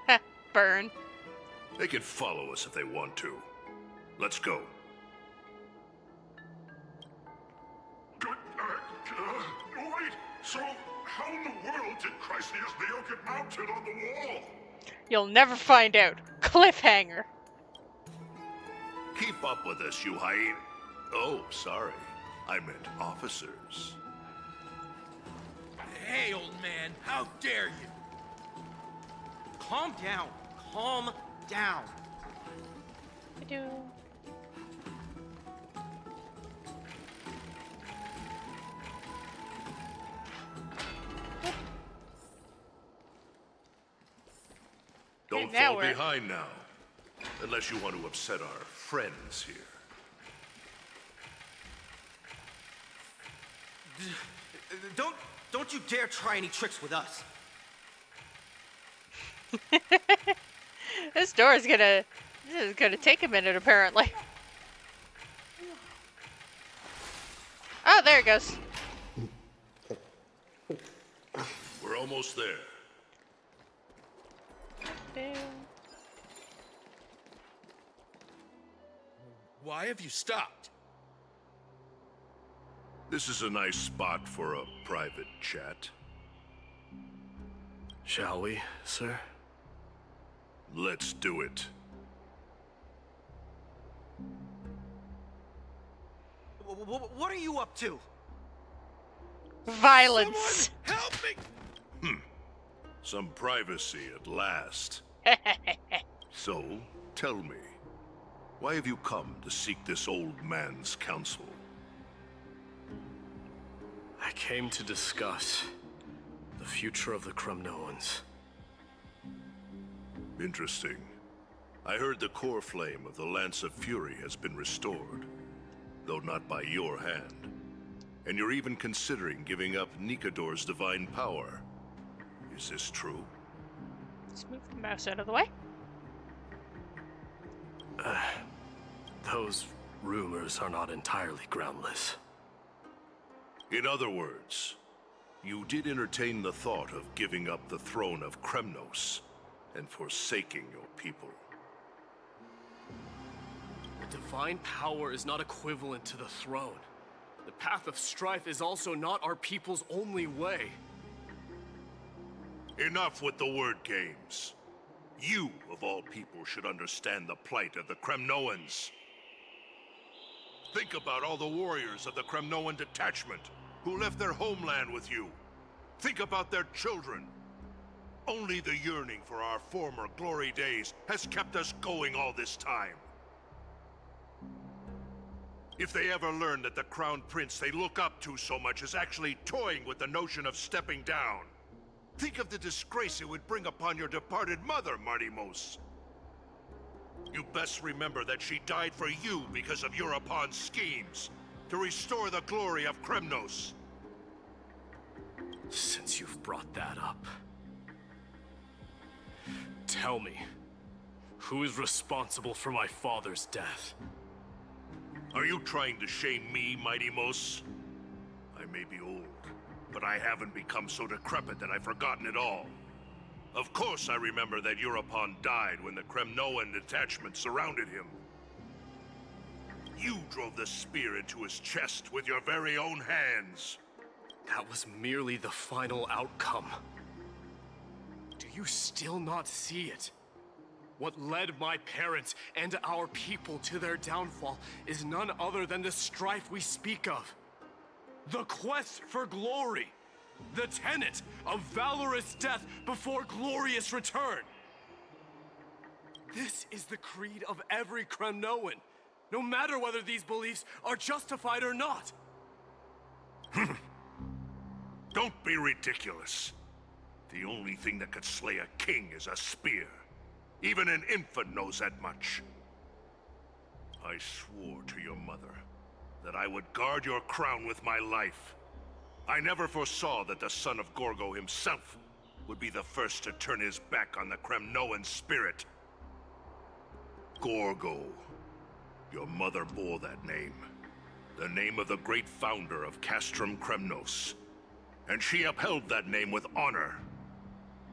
Heh, burn. They can follow us if they want to. Let's go. Wait, so how in the world did Chrysius Leo get mounted on the wall? You'll never find out. Cliffhanger. Keep up with us, you hyena. Oh, sorry. I meant officers. Hey, old man, how dare you? Calm down. Calm down. I do. Don't now fall we're- behind now. Unless you want to upset our friends here. Don't you dare try any tricks with us. This is gonna take a minute, apparently. Oh, there it goes. We're almost there. Why have you stopped? This is a nice spot for a private chat. Shall we, sir? Let's do it. What are you up to? Violence. Someone help me! Some privacy at last. So, tell me, why have you come to seek this old man's counsel? I came to discuss the future of the Kremnoans. Interesting. I heard the core flame of the Lance of Fury has been restored, though not by your hand. And you're even considering giving up Nikador's divine power. Is this true? Let's move the mouse out of the way. Those rumors are not entirely groundless. In other words, you did entertain the thought of giving up the throne of Kremnos and forsaking your people. The divine power is not equivalent to the throne. The path of strife is also not our people's only way. Enough with the word games. You, of all people, should understand the plight of the Kremnoans. Think about all the warriors of the Kremnoan detachment who left their homeland with you. Think about their children. Only the yearning for our former glory days has kept us going all this time. If they ever learn that the Crown Prince they look up to so much is actually toying with the notion of stepping down, think of the disgrace it would bring upon your departed mother, Martimos. You best remember that she died for you because of Europon's schemes to restore the glory of Kremnos. Since you've brought that up, tell me, who is responsible for my father's death? Are you trying to shame me, Martimos? I may be old, but I haven't become so decrepit that I've forgotten it all. Of course I remember that Europon died when the Kremnoan detachment surrounded him. You drove the spear into his chest with your very own hands. That was merely the final outcome. Do you still not see it? What led my parents and our people to their downfall is none other than the strife we speak of. The quest for glory. The tenet of valorous death before glorious return. This is the creed of every Kremnoan, no matter whether these beliefs are justified or not. Don't be ridiculous. The only thing that could slay a king is a spear. Even an infant knows that much. I swore to your mother that I would guard your crown with my life. I never foresaw that the son of Gorgo himself would be the first to turn his back on the Kremnoan spirit. Gorgo. Your mother bore that name. The name of the great founder of Castrum Kremnos. And she upheld that name with honor.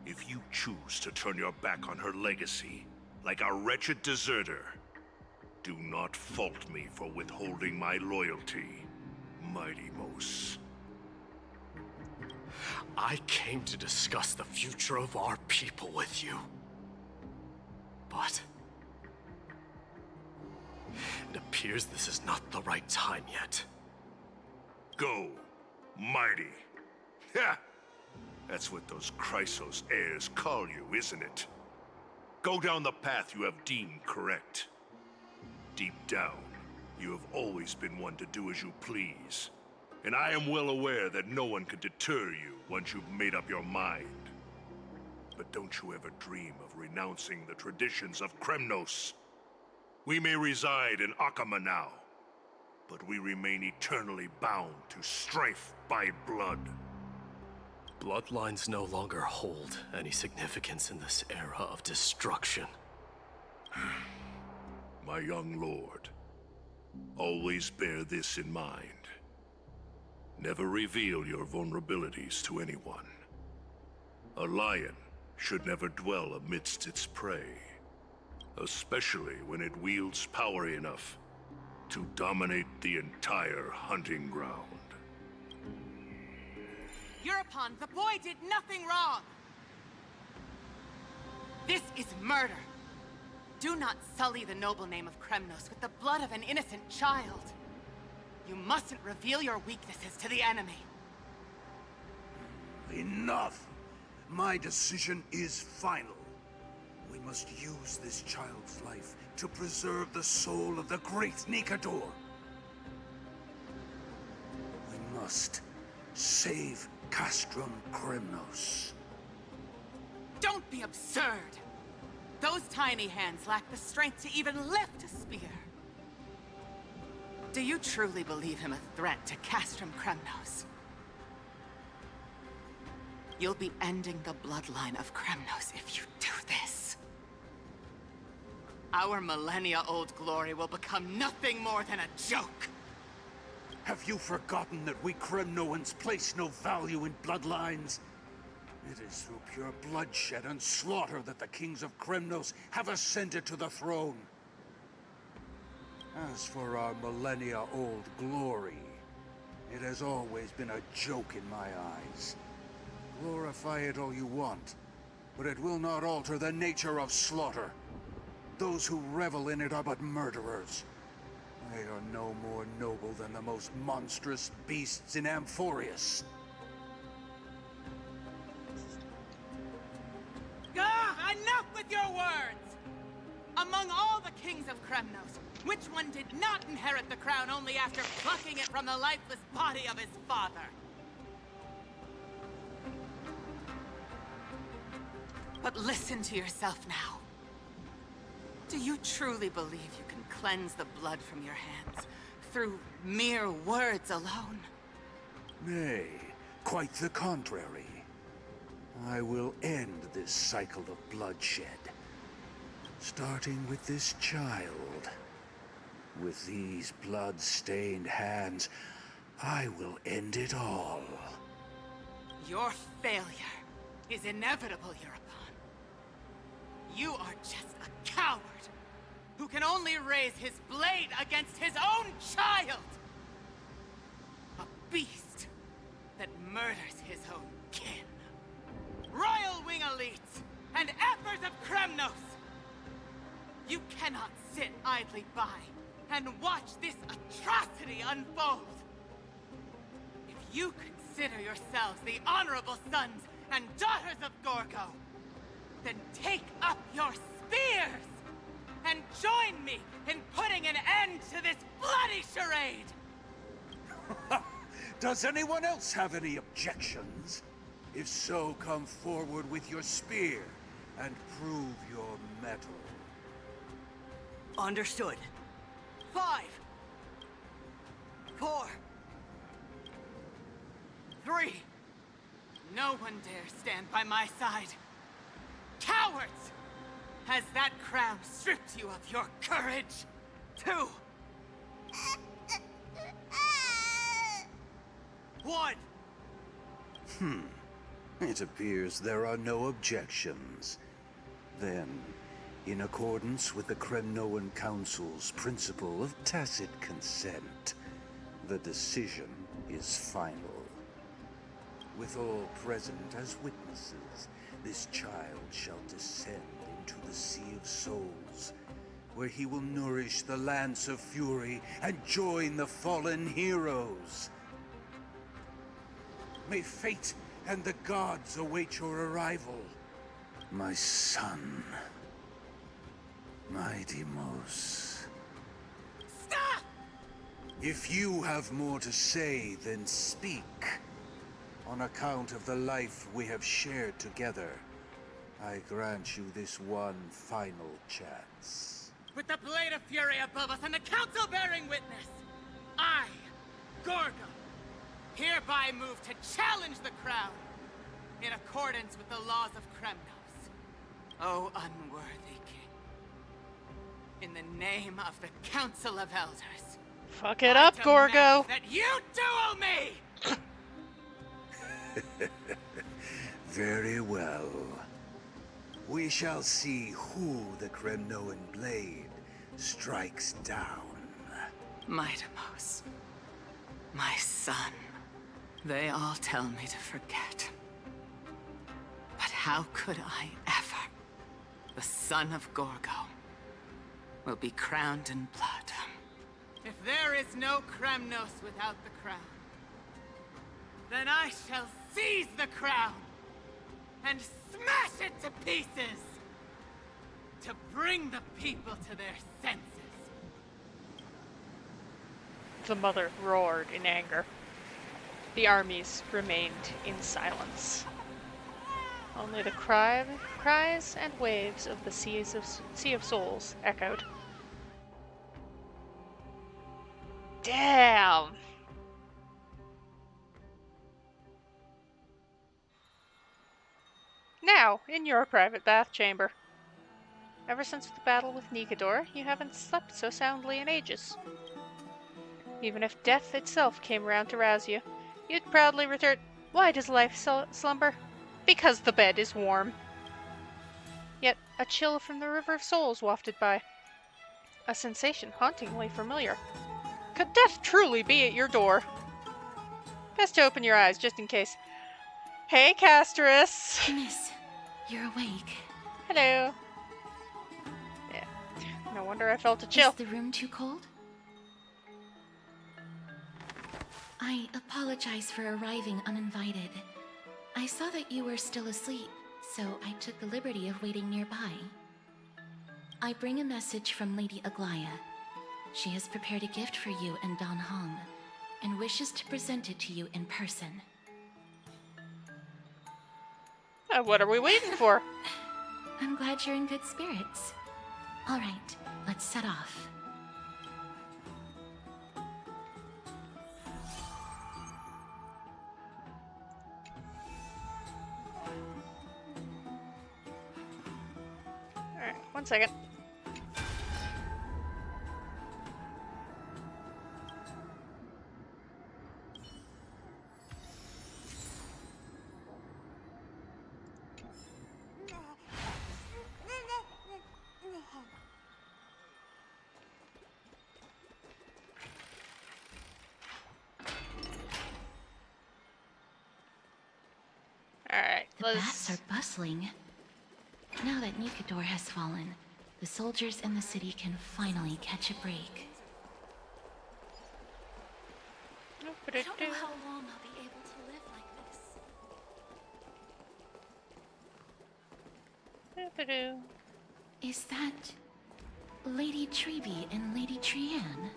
If you choose to turn your back on her legacy, like a wretched deserter, do not fault me for withholding my loyalty, Martimos. I came to discuss the future of our people with you. But it appears this is not the right time yet. Go, mighty. Ha! That's what those Chrysos heirs call you, isn't it? Go down the path you have deemed correct. Deep down, you have always been one to do as you please. And I am well aware that no one can deter you once you've made up your mind. But don't you ever dream of renouncing the traditions of Kremnos. We may reside in Akama now, but we remain eternally bound to strife by blood. Bloodlines no longer hold any significance in this era of destruction. My young lord, always bear this in mind. Never reveal your vulnerabilities to anyone. A lion should never dwell amidst its prey, especially when it wields power enough to dominate the entire hunting ground. Eurepon, the boy did nothing wrong! This is murder! Do not sully the noble name of Kremnos with the blood of an innocent child! You mustn't reveal your weaknesses to the enemy! Enough! My decision is final. We must use this child's life to preserve the soul of the great Nikador. We must save Castrum Kremnos. Don't be absurd! Those tiny hands lack the strength to even lift a spear. Do you truly believe him a threat to Castrum Kremnos? You'll be ending the bloodline of Kremnos if you do this. Our millennia-old glory will become nothing more than a joke. Have you forgotten that we Kremnoans place no value in bloodlines? It is through pure bloodshed and slaughter that the kings of Kremnos have ascended to the throne. As for our millennia-old glory, it has always been a joke in my eyes. Glorify it all you want, but it will not alter the nature of slaughter. Those who revel in it are but murderers. They are no more noble than the most monstrous beasts in Amphorean. Enough with your words! Among all the kings of Kremnos, which one did not inherit the crown only after plucking it from the lifeless body of his father? But listen to yourself now. Do you truly believe you can cleanse the blood from your hands through mere words alone? Nay, quite the contrary. I will end this cycle of bloodshed. Starting with this child. With these blood-stained hands, I will end it all. Your failure is inevitable, Eurepon. You are just a coward who can only raise his blade against his own child! A beast that murders his own kin. Royal Wing elites and Ephors of Kremnos! You cannot sit idly by and watch this atrocity unfold. If you consider yourselves the honorable sons and daughters of Gorgo, then take up your spears and join me in putting an end to this bloody charade! Does anyone else have any objections? If so, come forward with your spear and prove your mettle. Understood. 5, 4, 3. No one dare stand by my side. Cowards! Has that crown stripped you of your courage? 2, 1. It appears there are no objections. Then, in accordance with the Kremnoan Council's principle of tacit consent, the decision is final. With all present as witnesses, this child shall descend into the Sea of Souls, where he will nourish the Lance of Fury and join the fallen heroes. May fate and the gods await your arrival, my son. My Deimos. Stop! If you have more to say, then speak. On account of the life we have shared together, I grant you this one final chance. With the Blade of Fury above us and the Council bearing witness, I, Gorgo, hereby move to challenge the crown in accordance with the laws of Kremnos. O unworthy king, in the name of the Council of Elders, fuck it up, Gorgo! That you duel me! Very well. We shall see who the Kremnoan blade strikes down. Mightimos. My son. They all tell me to forget. But how could I ever? The son of Gorgo will be crowned in blood. If there is no Kremnos without the crown, then I shall seize the crown and smash it to pieces to bring the people to their senses. The mother roared in anger. The armies remained in silence. Only the cries and waves of the Sea of Souls echoed. Damn! Now, in your private bath chamber. Ever since the battle with Nikador, you haven't slept so soundly in ages. Even if death itself came round to rouse you, you'd proudly retort, "Why does life slumber? Because the bed is warm." Yet a chill from the River of Souls wafted by. A sensation hauntingly familiar. Could death truly be at your door? Best to open your eyes, just in case. Hey, Casterus! Miss, you're awake. Hello. Yeah. No wonder I felt a chill. Is the room too cold? I apologize for arriving uninvited. I saw that you were still asleep, so I took the liberty of waiting nearby. I bring a message from Lady Aglaya. She has prepared a gift for you and Dan Hong, and wishes to present it to you in person. What are we waiting for? I'm glad you're in good spirits. All right, let's set off. Alright, 1 second. Alright, The baths are bustling. Now that Nikador has fallen, the soldiers in the city can finally catch a break. I don't know how long I'll be able to live like this. Is that Lady Treby and Lady Trianne?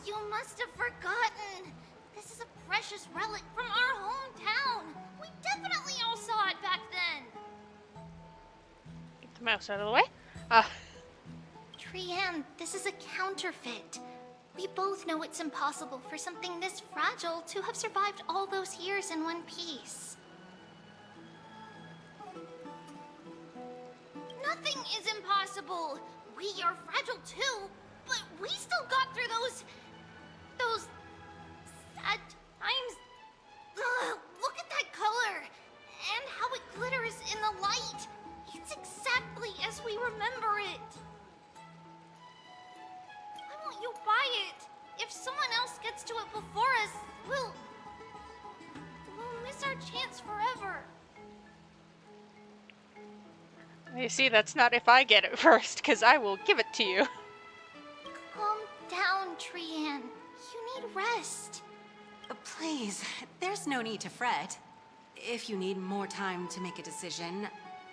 You must have forgotten. This is a precious relic from our hometown. We definitely all saw it back then. Get the mouse out of the way. Trianne, this is a counterfeit. We both know it's impossible for something this fragile to have survived all those years in one piece. Nothing is impossible. We are fragile too, but we still got through those sad times. Ugh, look at that color and how it glitters in the light. It's exactly as we remember it. Why won't you buy it? If someone else gets to it before us, we'll miss our chance forever. You see, that's not if I get it first, because I will give it to you. Calm down, Trianne. You need rest. Please, there's no need to fret. If you need more time to make a decision,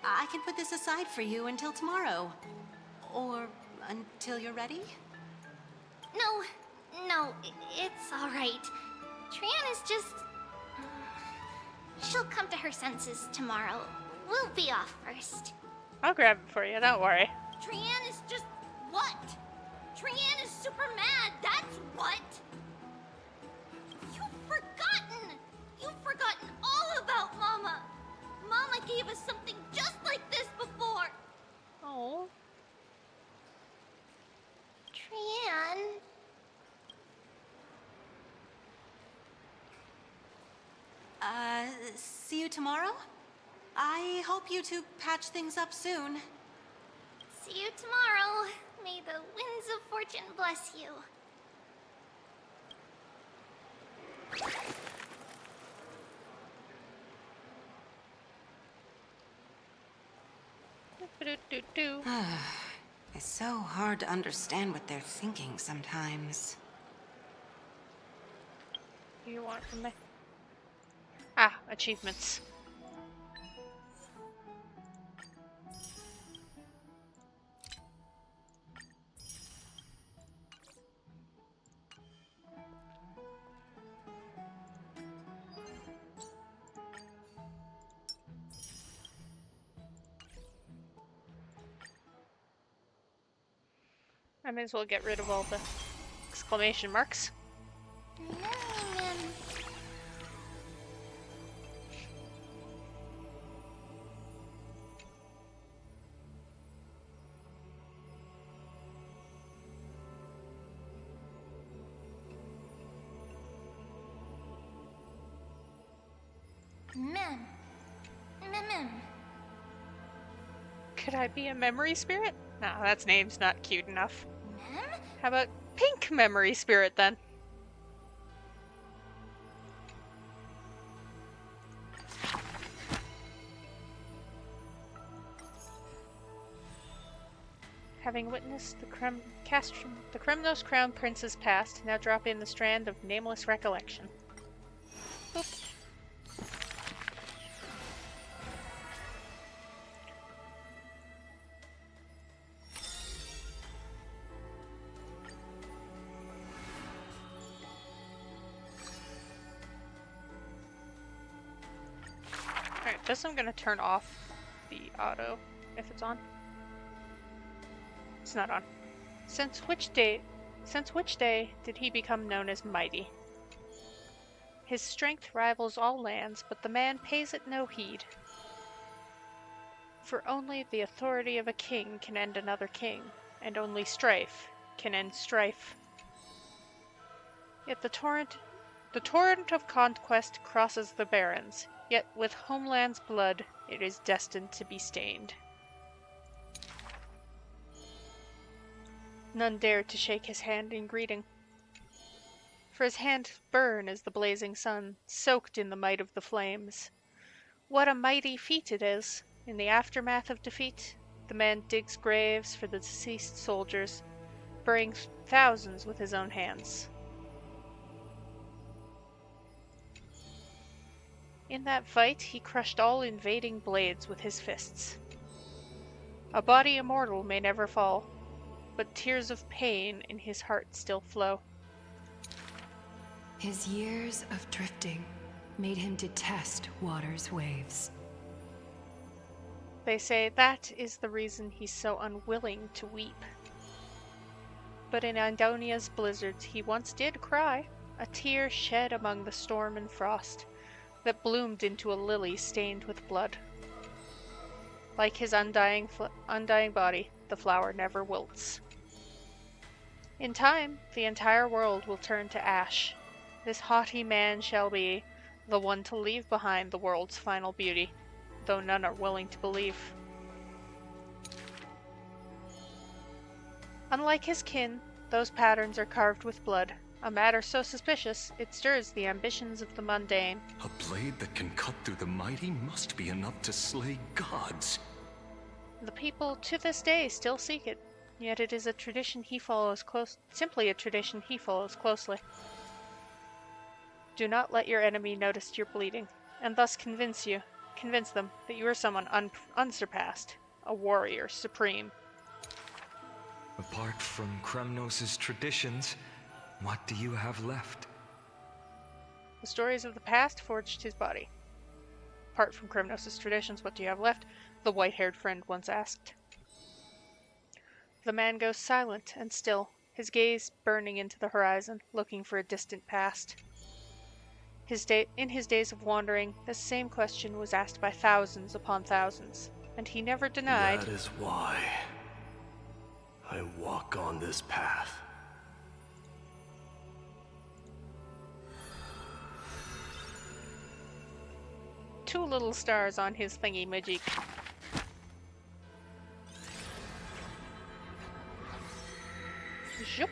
I can put this aside for you until tomorrow. Or until you're ready? No, it's all right. Trianne is just... She'll come to her senses tomorrow. We'll be off first. I'll grab it for you, don't worry. Trianne is just... what? Trianne is super mad, that's what! You've forgotten all about Mama! Mama gave us something just like this before! Oh. Trianne... see you tomorrow? I hope you two patch things up soon. See you tomorrow. May the winds of fortune bless you. It's so hard to understand what they're thinking sometimes. What do you want from me? Ah, achievements. I may as well get rid of all the exclamation marks. Mem. Mem. Could I be a memory spirit? No, that name's not cute enough. Mem? How about pink memory spirit then? Having witnessed the Kremnos Crown Prince's past, now drop in the strand of nameless recollection. Boop. Alright, just I'm gonna turn off the auto if it's on. It's not on. Since which day did he become known as Mighty? His strength rivals all lands, but the man pays it no heed. For only the authority of a king can end another king, and only strife can end strife. Yet the torrent of conquest crosses the barrens, yet with homeland's blood it is destined to be stained. None dared to shake his hand in greeting, for his hand burn as the blazing sun, soaked in the might of the flames. What a mighty feat it is! In the aftermath of defeat, the man digs graves for the deceased soldiers, burying thousands with his own hands. In that fight, he crushed all invading blades with his fists. A body immortal may never fall, but tears of pain in his heart still flow. His years of drifting made him detest water's waves. They say that is the reason he's so unwilling to weep. But in Andonia's blizzards he once did cry, a tear shed among the storm and frost, that bloomed into a lily stained with blood. Like his undying body, the flower never wilts. In time, the entire world will turn to ash. This haughty man shall be the one to leave behind the world's final beauty, though none are willing to believe. Unlike his kin, those patterns are carved with blood, a matter so suspicious it stirs the ambitions of the mundane. A blade that can cut through the mighty must be enough to slay gods. The people to this day still seek it, yet it is a tradition he follows simply a tradition he follows closely. Do not let your enemy notice your bleeding, and thus convince them that you are someone unsurpassed, a warrior supreme. Apart from Kremnos' traditions, what do you have left? The stories of the past forged his body. Apart from Kremnos' traditions, what do you have left? The white-haired friend once asked. The man goes silent and still, his gaze burning into the horizon, looking for a distant past. In his days of wandering, this same question was asked by thousands upon thousands, and he never denied. That is why I walk on this path. 2 little stars on his thingy-majig. Zoop.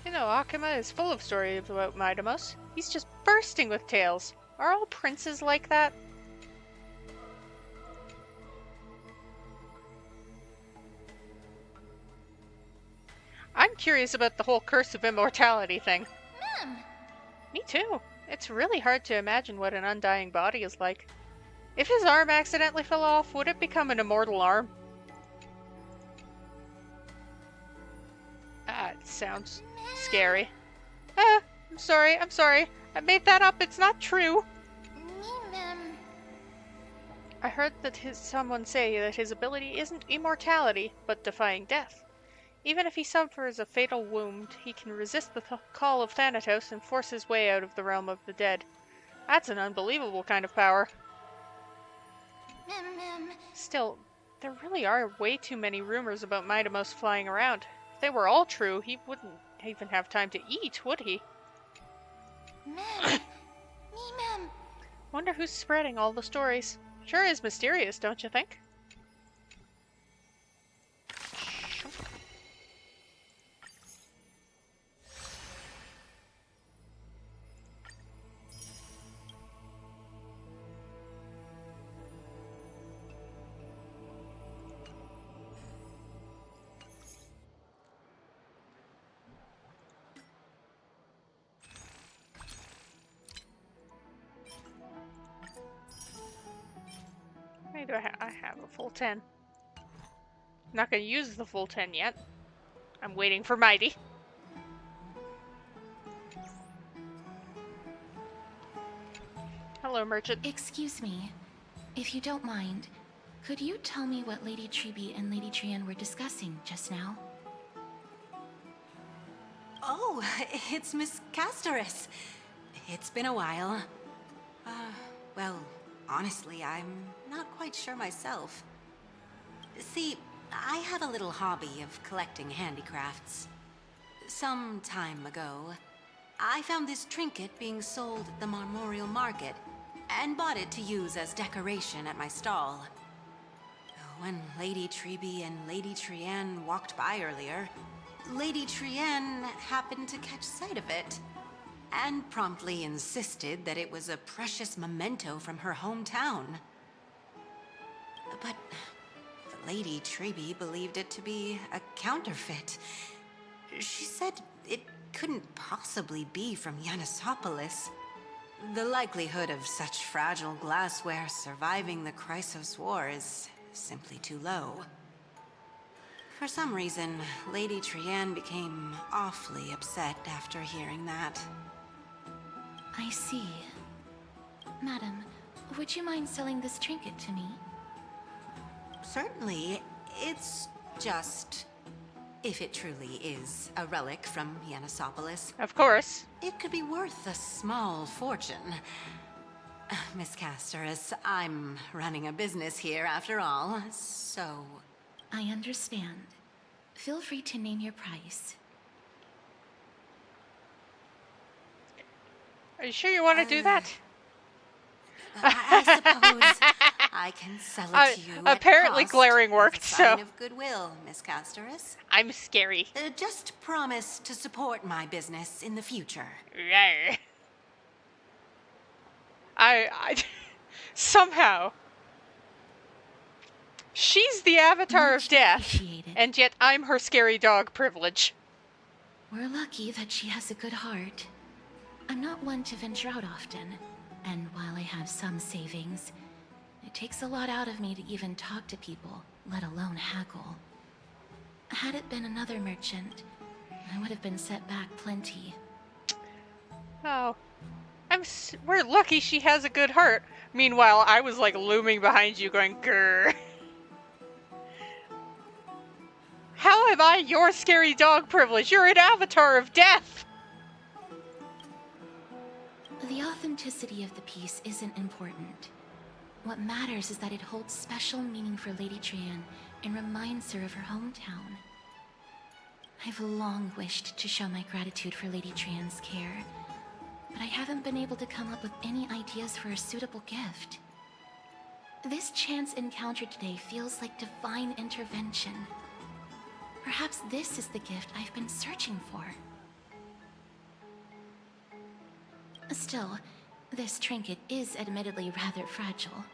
You know, Akima is full of stories about Midamos. He's just bursting with tales. Are all princes like that? I'm curious about the whole curse of immortality thing. Me too. It's really hard to imagine what an undying body is like. If his arm accidentally fell off, would it become an immortal arm? It sounds scary. I'm sorry. I made that up. It's not true. I heard that someone say that his ability isn't immortality, but defying death. Even if he suffers a fatal wound, he can resist the call of Thanatos and force his way out of the realm of the dead. That's an unbelievable kind of power. Still, there really are way too many rumors about Midamos flying around. If they were all true, he wouldn't even have time to eat, would he? Wonder who's spreading all the stories. Sure is mysterious, don't you think? Wait, do I have a full 10. Not gonna use the full 10 yet. I'm waiting for Mighty. Hello, merchant. Excuse me. If you don't mind, could you tell me what Lady Treby and Lady Trienne were discussing just now? Oh, it's Miss Castoris. It's been a while. Well, honestly, I'm not quite sure myself. See, I have a little hobby of collecting handicrafts. Some time ago, I found this trinket being sold at the Marmorial Market, and bought it to use as decoration at my stall. When Lady Treby and Lady Trienne walked by earlier, Lady Trienne happened to catch sight of it, and promptly insisted that it was a precious memento from her hometown. But Lady Treby believed it to be a counterfeit. She said it couldn't possibly be from Yanisopolis. The likelihood of such fragile glassware surviving the Chrysos War is simply too low. For some reason, Lady Trienne became awfully upset after hearing that. I see. Madam, would you mind selling this trinket to me? Certainly. It's just... if it truly is a relic from Yanisopolis. Of course. It could be worth a small fortune. Miss Castoris, I'm running a business here after all, so... I understand. Feel free to name your price. Are you sure you want to do that? I suppose I can sell it to you apparently at cost glaring worked, as a sign so... of goodwill, Miss Castoris. I'm scary. Just promise to support my business in the future. Rawr. I somehow... She's the avatar of death, and yet I'm her scary dog privilege. We're lucky that she has a good heart. I'm not one to venture out often, and while I have some savings, it takes a lot out of me to even talk to people, let alone haggle. Had it been another merchant, I would have been set back plenty. Oh. We're lucky she has a good heart. Meanwhile, I was like looming behind you going, grrr. How am I your scary dog privilege? You're an avatar of death! The authenticity of the piece isn't important. What matters is that it holds special meaning for Lady Trienne and reminds her of her hometown. I've long wished to show my gratitude for Lady Trian's care, but I haven't been able to come up with any ideas for a suitable gift. This chance encounter today feels like divine intervention. Perhaps this is the gift I've been searching for. Still, this trinket is admittedly rather fragile.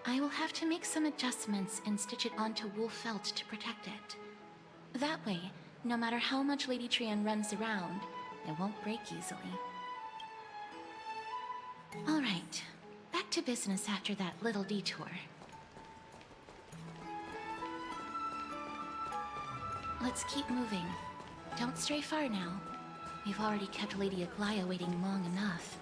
I will have to make some adjustments and stitch it onto wool felt to protect it. That way, no matter how much Lady Trian runs around, it won't break easily. Alright, back to business after that little detour. Let's keep moving. Don't stray far now. We've already kept Lady Aglaya waiting long enough.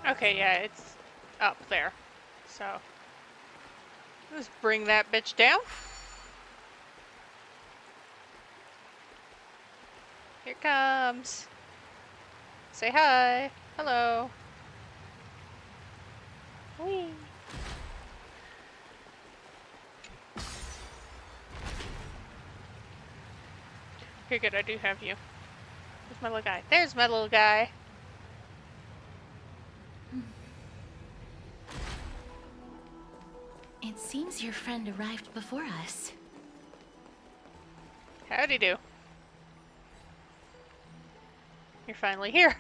Okay, yeah, it's up there. So, let's bring that bitch down. Here it comes. Say hi. Hello. Whee. Here, good, I do have you. Where's my little guy? There's my little guy. It seems your friend arrived before us. Howdy do. You're finally here.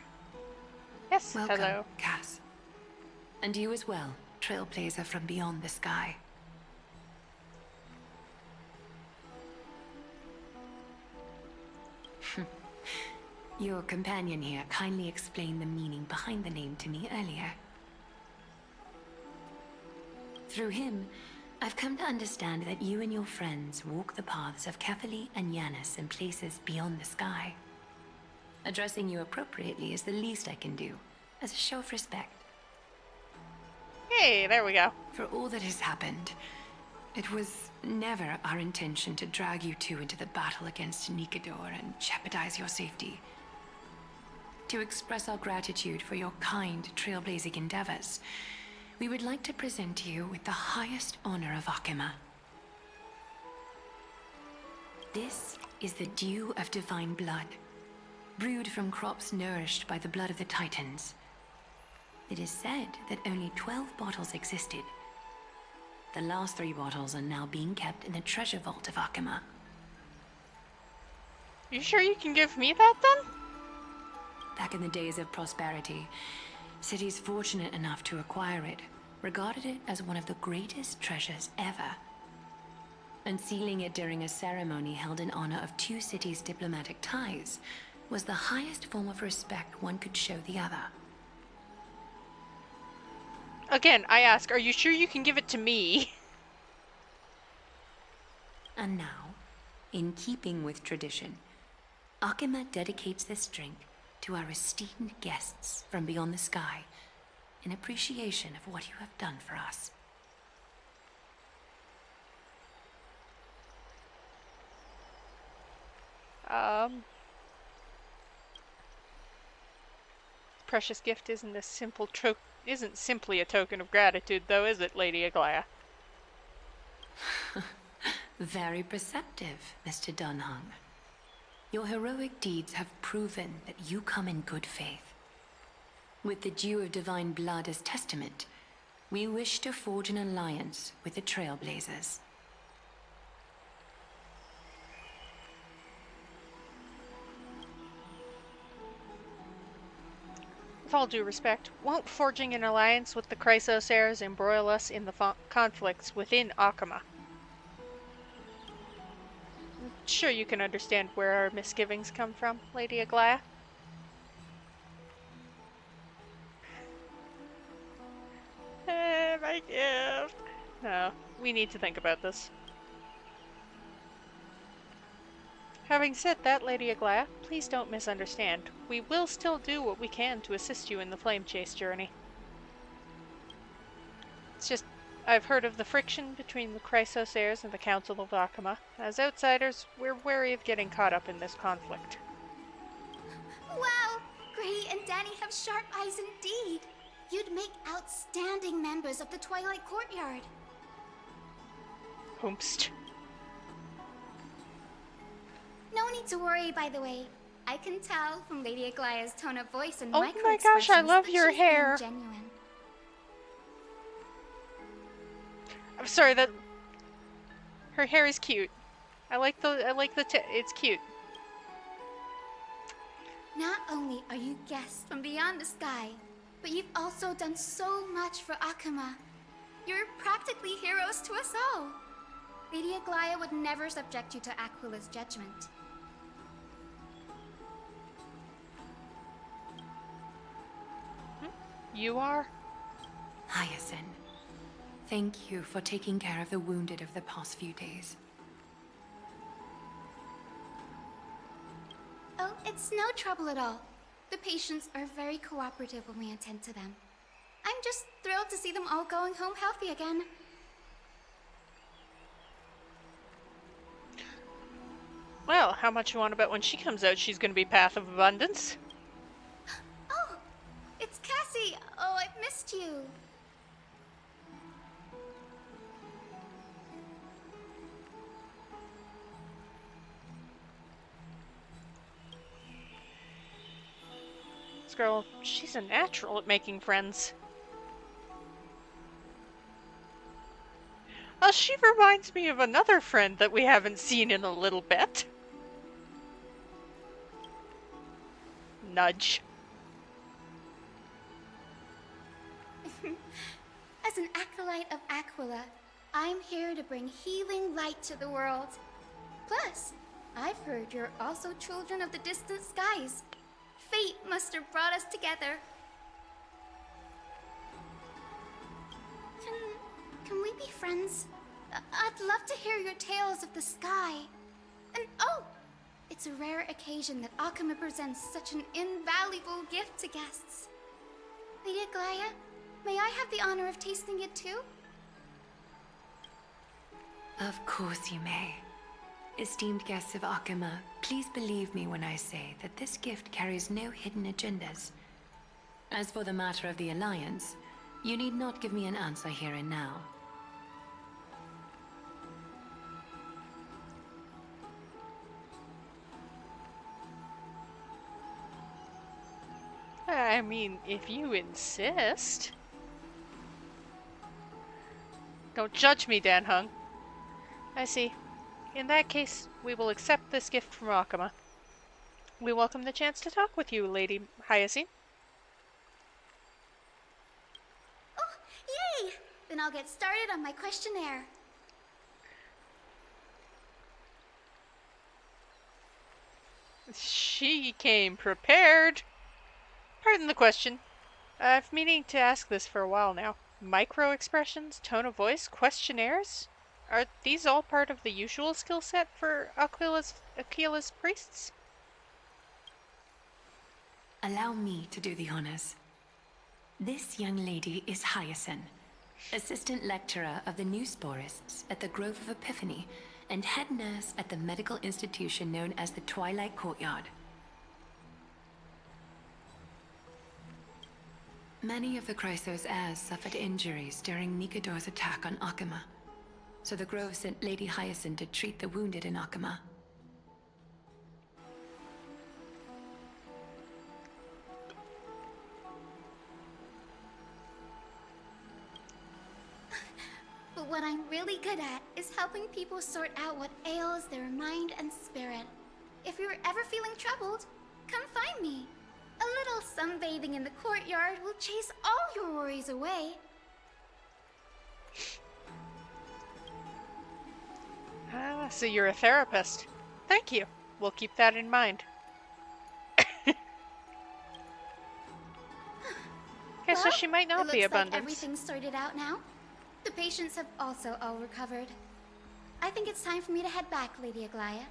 Yes, Welcome, hello. Cass. And you as well, trailblazer from beyond the sky. Your companion here kindly explained the meaning behind the name to me earlier. Through him, I've come to understand that you and your friends walk the paths of Kefali and Yanis in places beyond the sky. Addressing you appropriately is the least I can do, as a show of respect. Hey, there we go. For all that has happened, it was never our intention to drag you two into the battle against Nikador and jeopardize your safety. To express our gratitude for your kind, trailblazing endeavors, we would like to present you with the highest honor of Akima. This is the dew of divine blood, brewed from crops nourished by the blood of the Titans. It is said that only 12 bottles existed. The last 3 bottles are now being kept in the treasure vault of Akima. You sure you can give me that then? Back in the days of prosperity, cities fortunate enough to acquire it regarded it as one of the greatest treasures ever. Unsealing it during a ceremony held in honor of 2 cities' diplomatic ties was the highest form of respect one could show the other. Again, I ask, are you sure you can give it to me? And now, in keeping with tradition, Akima dedicates this drink to our esteemed guests from beyond the sky in appreciation of what you have done for us. Precious gift isn't simply a token of gratitude, though, is it, Lady Aglaya? Very perceptive, Mr. Dunhung. Your heroic deeds have proven that you come in good faith. With the dew of divine blood as testament, we wish to forge an alliance with the Trailblazers. With all due respect, won't forging an alliance with the Chrysos heirs embroil us in the conflicts within Akima? Sure you can understand where our misgivings come from, Lady Aglaya? My gift. No, we need to think about this. Having said that, Lady Aglaya, please don't misunderstand. We will still do what we can to assist you in the flame chase journey. It's just, I've heard of the friction between the Chrysos heirs and the Council of Akama. As outsiders, we're wary of getting caught up in this conflict. Wow! Gray and Danny have sharp eyes indeed. You'd make outstanding members of the Twilight Courtyard. Hoomst. No need to worry, by the way. I can tell from Lady Aglaya's tone of voice and oh my gosh, I love your hair. Genuine. I'm sorry, that her hair is cute. I like the it's cute. Not only are you guests from beyond the sky, but you've also done so much for Akama. You're practically heroes to us all. Lady Aglaya would never subject you to Aquila's judgment. You are? Hyacinth, thank you for taking care of the wounded of the past few days. Oh, it's no trouble at all. The patients are very cooperative when we attend to them. I'm just thrilled to see them all going home healthy again. Well, how much you want to bet when she comes out she's going to be Path of Abundance? Oh, it's Cassie. Oh, I've missed you. This girl, she's a natural at making friends. Oh, she reminds me of another friend that we haven't seen in a little bit. Nudge. As an acolyte of Aquila, I'm here to bring healing light to the world. Plus, I've heard you're also children of the distant skies. Fate must have brought us together. Can we be friends? I'd love to hear your tales of the sky. And oh, it's a rare occasion that Akama presents such an invaluable gift to guests. Lady Aglaya, may I have the honor of tasting it too? Of course you may. Esteemed guests of Akama, please believe me when I say that this gift carries no hidden agendas. As for the matter of the Alliance, you need not give me an answer here and now. I mean, if you insist. Don't judge me, Dan Hung. I see. In that case, we will accept this gift from Akama. We welcome the chance to talk with you, Lady Hyacinth. Oh, yay! Then I'll get started on my questionnaire. She came prepared. Pardon the question. I've been meaning to ask this for a while now. Micro-expressions, tone of voice, questionnaires? Are these all part of the usual skill set for Aquila's priests? Allow me to do the honors. This young lady is Hyacinth, assistant lecturer of the new sporists at the Grove of Epiphany and head nurse at the medical institution known as the Twilight Courtyard. Many of the Chrysos heirs suffered injuries during Nikador's attack on Akama, so the Grove sent Lady Hyacinth to treat the wounded in Akama. But what I'm really good at is helping people sort out what ails their mind and spirit. If you're ever feeling troubled, come find me. A little sunbathing in the courtyard will chase all your worries away. Ah, so you're a therapist. Thank you. We'll keep that in mind. Okay, so she might not be It looks like abundance. everything's sorted out now. The patients have also all recovered. I think it's time for me to head back, Lady Aglaya.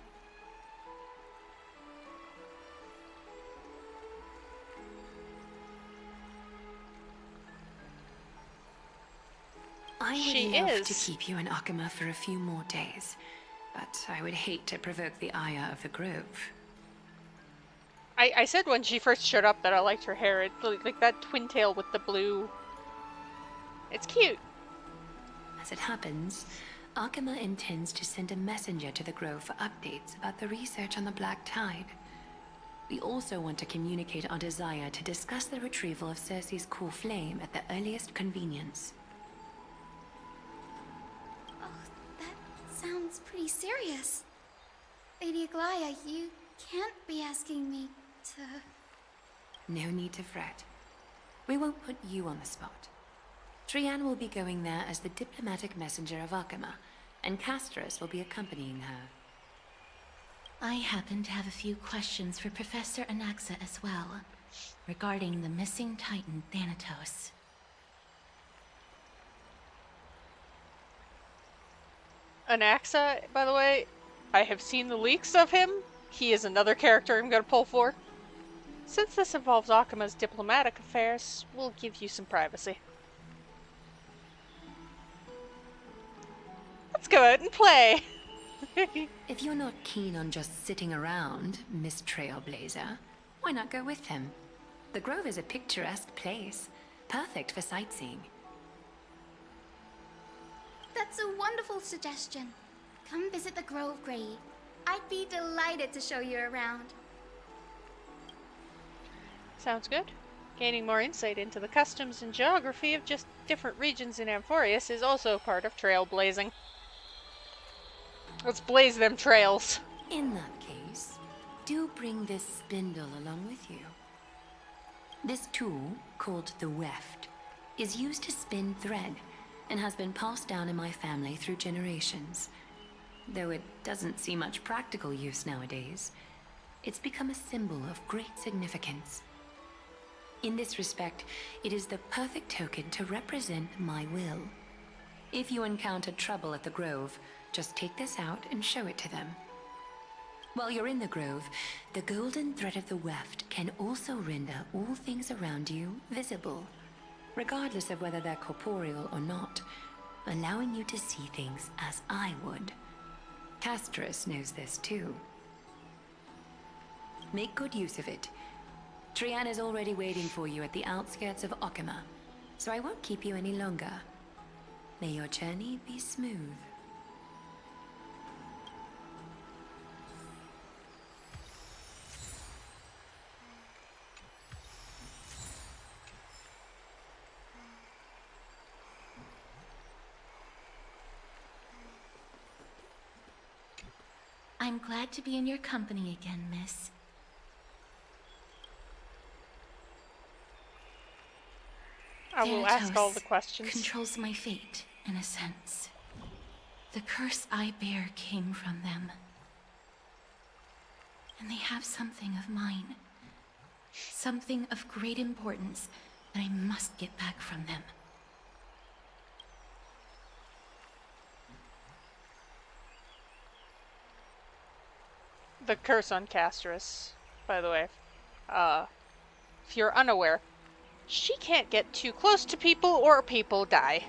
I I She would love is. to keep you in Akama for a few more days, but I would hate to provoke the ire of the Grove. I said when she first showed up that I liked her hair. It's like that twin tail with the blue. It's cute. As it happens, Akama intends to send a messenger to the Grove for updates about the research on the Black Tide. We also want to communicate our desire to discuss the retrieval of Cersei's core flame at the earliest convenience. Sounds pretty serious. Lady Aglaya, you can't be asking me to... No need to fret. We won't put you on the spot. Trian will be going there as the diplomatic messenger of Akama, and Castris will be accompanying her. I happen to have a few questions for Professor Anaxa as well, regarding the missing Titan Thanatos. Anaxa, by the way, I have seen the leaks of him. He is another character I'm gonna pull for. Since this involves Akama's diplomatic affairs, we'll give you some privacy. Let's go out and play! If you're not keen on just sitting around, Miss Trailblazer, why not go with him? The Grove is a picturesque place, perfect for sightseeing. That's a wonderful suggestion. Come visit the Grove, Grey. I'd be delighted to show you around. Sounds good. Gaining more insight into the customs and geography of just different regions in Amphoreus is also part of trailblazing. Let's blaze them trails. In that case, do bring this spindle along with you. This tool, called the weft, is used to spin thread and has been passed down in my family through generations. Though it doesn't see much practical use nowadays, it's become a symbol of great significance. In this respect, it is the perfect token to represent my will. If you encounter trouble at the Grove, just take this out and show it to them. While you're in the Grove, the golden thread of the weft can also render all things around you visible, regardless of whether they're corporeal or not, allowing you to see things as I would. Castris knows this too. Make good use of it. Trian is already waiting for you at the outskirts of Akama, so I won't keep you any longer. May your journey be smooth. I'm glad to be in your company again, miss. I will ask all the questions. Controls my fate, in a sense. The curse I bear came from them. And they have something of mine. Something of great importance that I must get back from them. The curse on Castris, by the way. If you're unaware, she can't get too close to people or people die.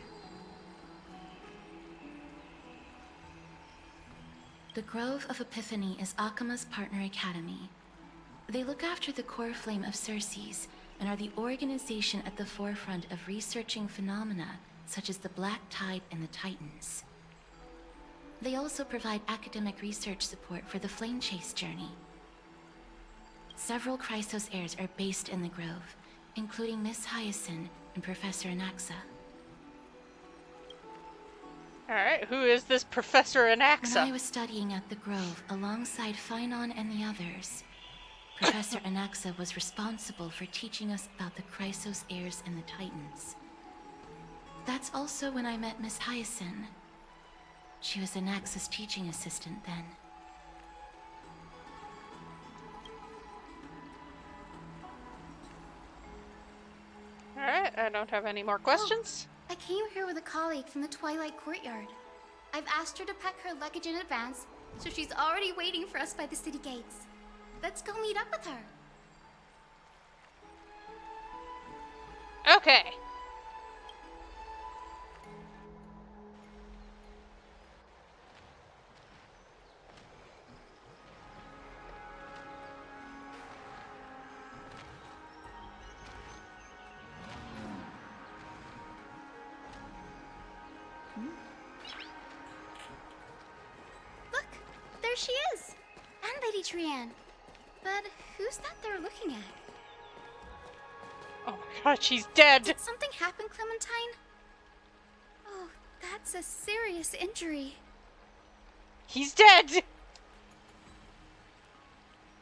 The Grove of Epiphany is Akama's partner academy. They look after the core flame of Cersei's and are the organization at the forefront of researching phenomena such as the Black Tide and the Titans. They also provide academic research support for the Flame Chase journey. Several Chrysos heirs are based in the Grove, including Miss Hyacinth and Professor Anaxa. Alright, who is this Professor Anaxa? When I was studying at the Grove alongside Phainon and the others, Professor Anaxa was responsible for teaching us about the Chrysos heirs and the Titans. That's also when I met Miss Hyacinth. She was Anaxa's teaching assistant then. Alright, I don't have any more questions. Oh, I came here with a colleague from the Twilight Courtyard. I've asked her to pack her luggage in advance, so she's already waiting for us by the city gates. Let's go meet up with her. Okay. there she is! And Lady Trianne. But who's that they're looking at? Oh my god, she's dead! Did something happen, Clementine? Oh, that's a serious injury. He's dead!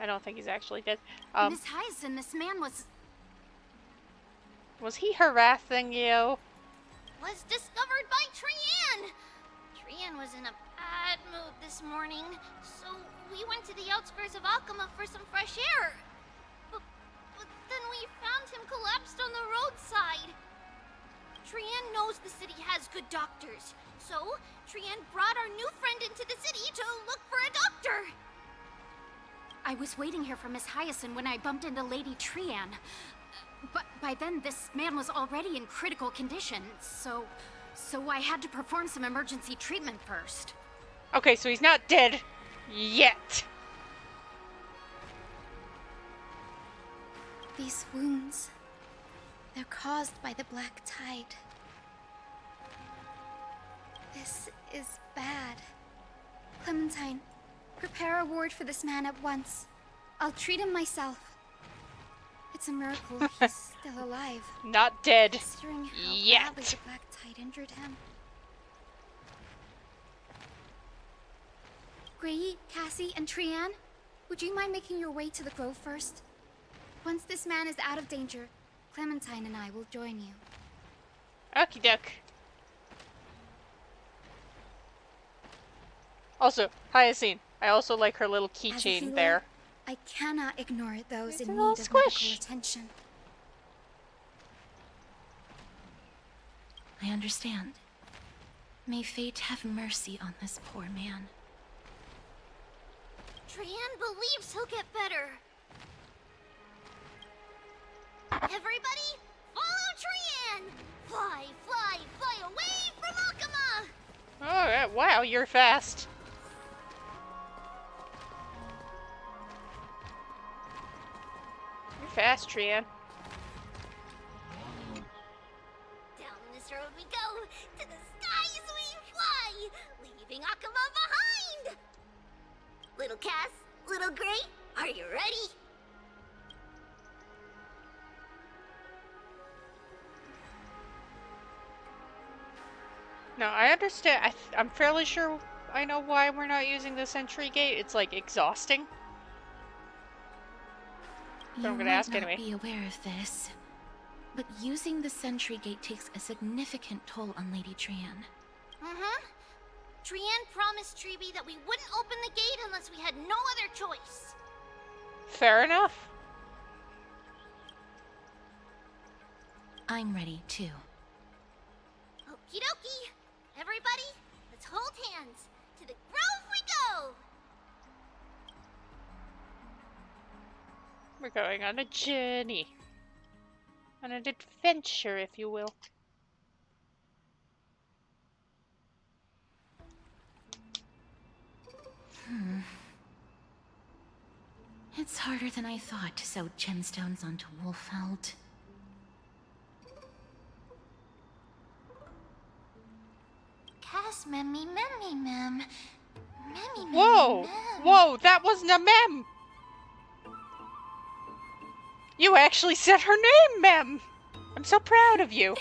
I don't think he's actually dead. Miss Hyacinth, this man was... Was he harassing you? Was discovered by Trianne! Trianne was in a bad mood this morning, so we went to the outskirts of Akama for some fresh air. But then we found him collapsed on the roadside. Trianne knows the city has good doctors, so Trianne brought our new friend into the city to look for a doctor. I was waiting here for Miss Hyacinth when I bumped into Lady Trianne. But by then, this man was already in critical condition, so I had to perform some emergency treatment first. Okay, so he's not dead yet. These wounds, they're caused by the black tide. This is bad. Clementine, prepare a ward for this man at once. I'll treat him myself. It's a miracle he's still alive. Not dead Considering how yet. badly the black tide injured him. Gray, Cassie, and Trianne, would you mind making your way to the grove first? Once this man is out of danger, Clementine and I will join you. Okie doke. Also, Hyacinth. I also like her little As a keychain healer, there. I cannot ignore those It's in a need little of squish. medical attention. I understand. May fate have mercy on this poor man. Trianne believes he'll get better. Everybody, follow Trianne! Fly, fly, fly away from Akama! Oh, wow, you're fast. You're fast, Trianne. Down this road we go, to the skies we fly, leaving Akama behind! Little Cass, little Gray, are you ready? No, I understand. I'm fairly sure I know why we're not using the sentry gate. It's like exhausting. But I'm gonna ask might anyway. not be aware of this, but using the sentry gate takes a significant toll on Lady Trianne. Mm-hmm. Trianne promised Treeby that we wouldn't open the gate unless we had no other choice. Fair enough. I'm ready too. Okie dokie. Everybody, let's hold hands. To the grove we go! We're going on a journey. On an adventure, if you will. It's harder than I thought to sew gemstones onto Wolfeld. Cass, memmy, memmy, mem. Memmy, memmy, Whoa! mem. Whoa, that wasn't a mem! You actually said her name, Mem! I'm so proud of you.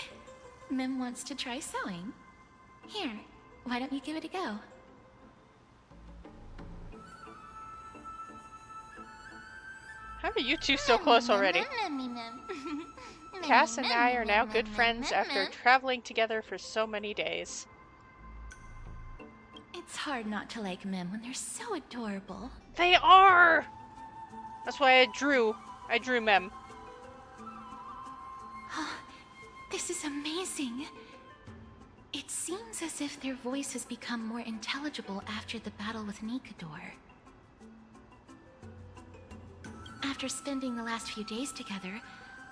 Mem wants to try sewing. Here, why don't you give it a go? How are you two so close already? Memmy, mem. Cass and I are now good friends after traveling together for so many days. It's hard not to like Mem when they're so adorable. They are! That's why I drew Mem. Oh, this is amazing. It seems as if their voice has become more intelligible after the battle with Nikador. After spending the last few days together,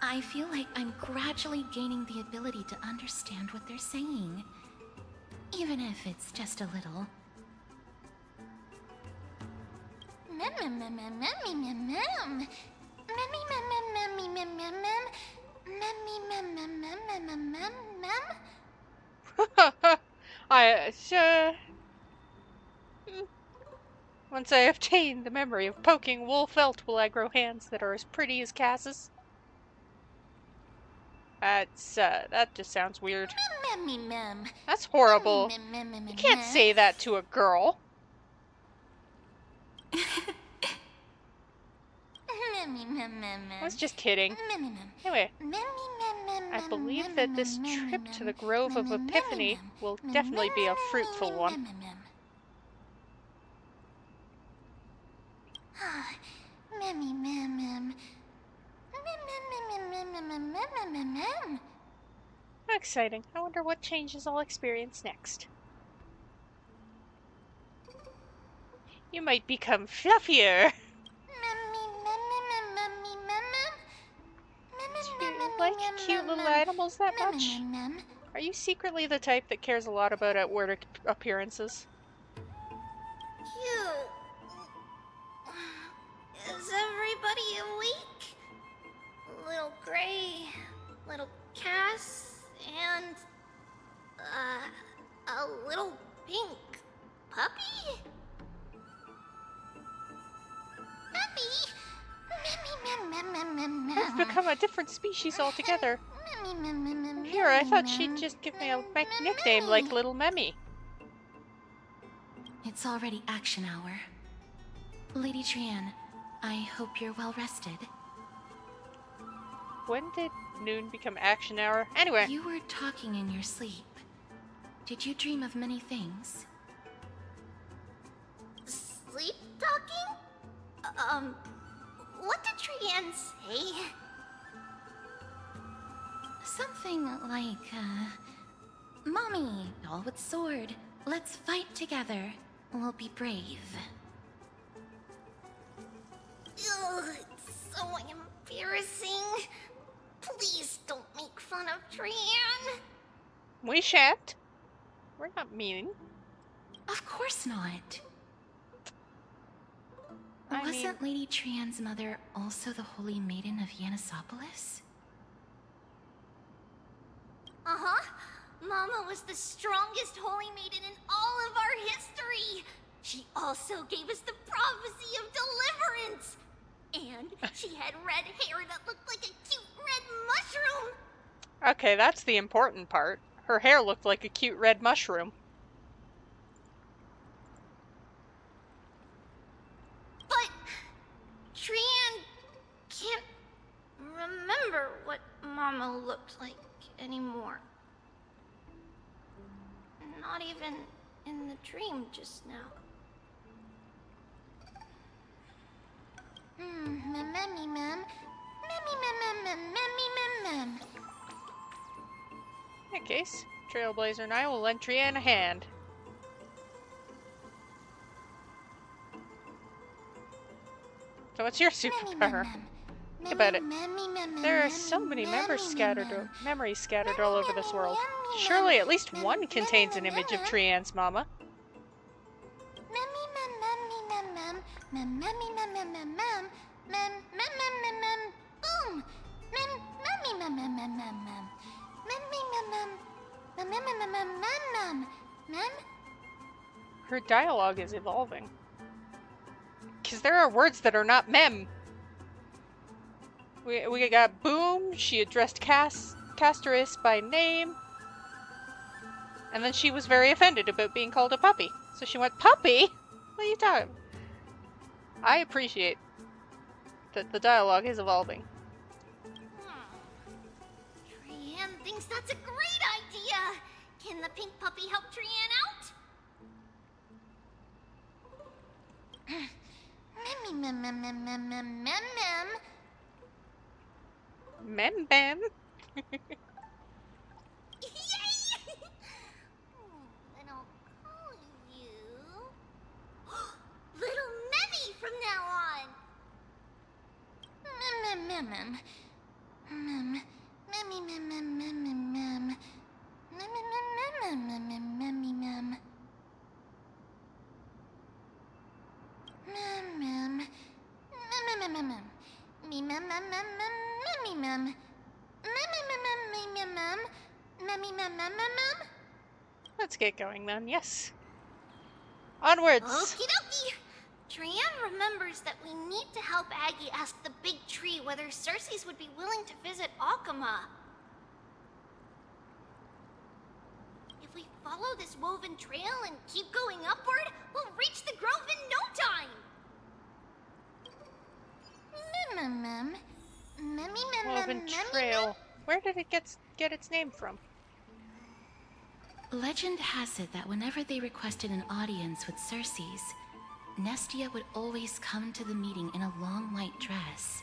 I feel like I'm gradually gaining the ability to understand what they're saying. Even if it's just a little. Mem, mem, mem, mem, memmy, mem, mem. Memmy, mem, mem, memmy, mem, mem, mem. Memmy, mem, mem, mem, mem, mem, mem, mem. Once I obtain the memory of poking wool felt, will I grow hands that are as pretty as Cass's? That just sounds weird. That's horrible. You can't say that to a girl. I was just kidding. Anyway, I believe that this trip to the Grove of Epiphany will definitely be a fruitful one. How exciting. I wonder what changes I'll experience next. You might become fluffier. Do you like cute little animals that much? Are you secretly the type that cares a lot about outward appearances? Cute. Is everybody awake? Little Gray, little Cass, and a little pink puppy? Puppy? I've become a different species altogether. Here, I thought she'd just give me a nickname like Little Memmy. It's already action hour. Lady Trian, I hope you're well rested. When did noon become action hour? Anyway. You were talking in your sleep. Did you dream of many things? Sleep talking? What did Trian say? Something like, Mommy, all with sword. Let's fight together. We'll be brave. Ugh, it's so embarrassing. Please don't make fun of Trian. We shan't. We're not mean. Of course not. Wasn't Lady Trian's mother also the Holy Maiden of Yanisopolis? Uh-huh. Mama was the strongest Holy Maiden in all of our history. She also gave us the prophecy of deliverance. And she had red hair that looked like a cute red mushroom. Okay, that's the important part. Her hair looked like a cute red mushroom. But Trian can't remember what Mama looked like anymore. Not even in the dream just now. In that case, Trailblazer and I will lend Trian a hand. So what's your superpower? Think about it. There are so many memories scattered all over this world. Surely at least one contains an image of Trian's mama. Her dialogue is evolving. Because there are words that are not mem. We got boom, she addressed Castoris by name. And then she was very offended about being called a puppy. So she went, puppy? What are you talking about? I appreciate that the dialogue is evolving. Trian thinks that's a great idea. Can the pink puppy help Trian out? Mem Bam. Then I'll call you Little Memmy from now on. Let's get going then, yes. Onwards! Okie dokie! Trianne remembers that we need to help Aggie ask the big tree whether Cersei's would be willing to visit Akama. If we follow this woven trail and keep going upward, we'll reach the grove in no time! Woven trail. Where did it get its name from? Legend has it that whenever they requested an audience with Cersei's, Nestia would always come to the meeting in a long white dress.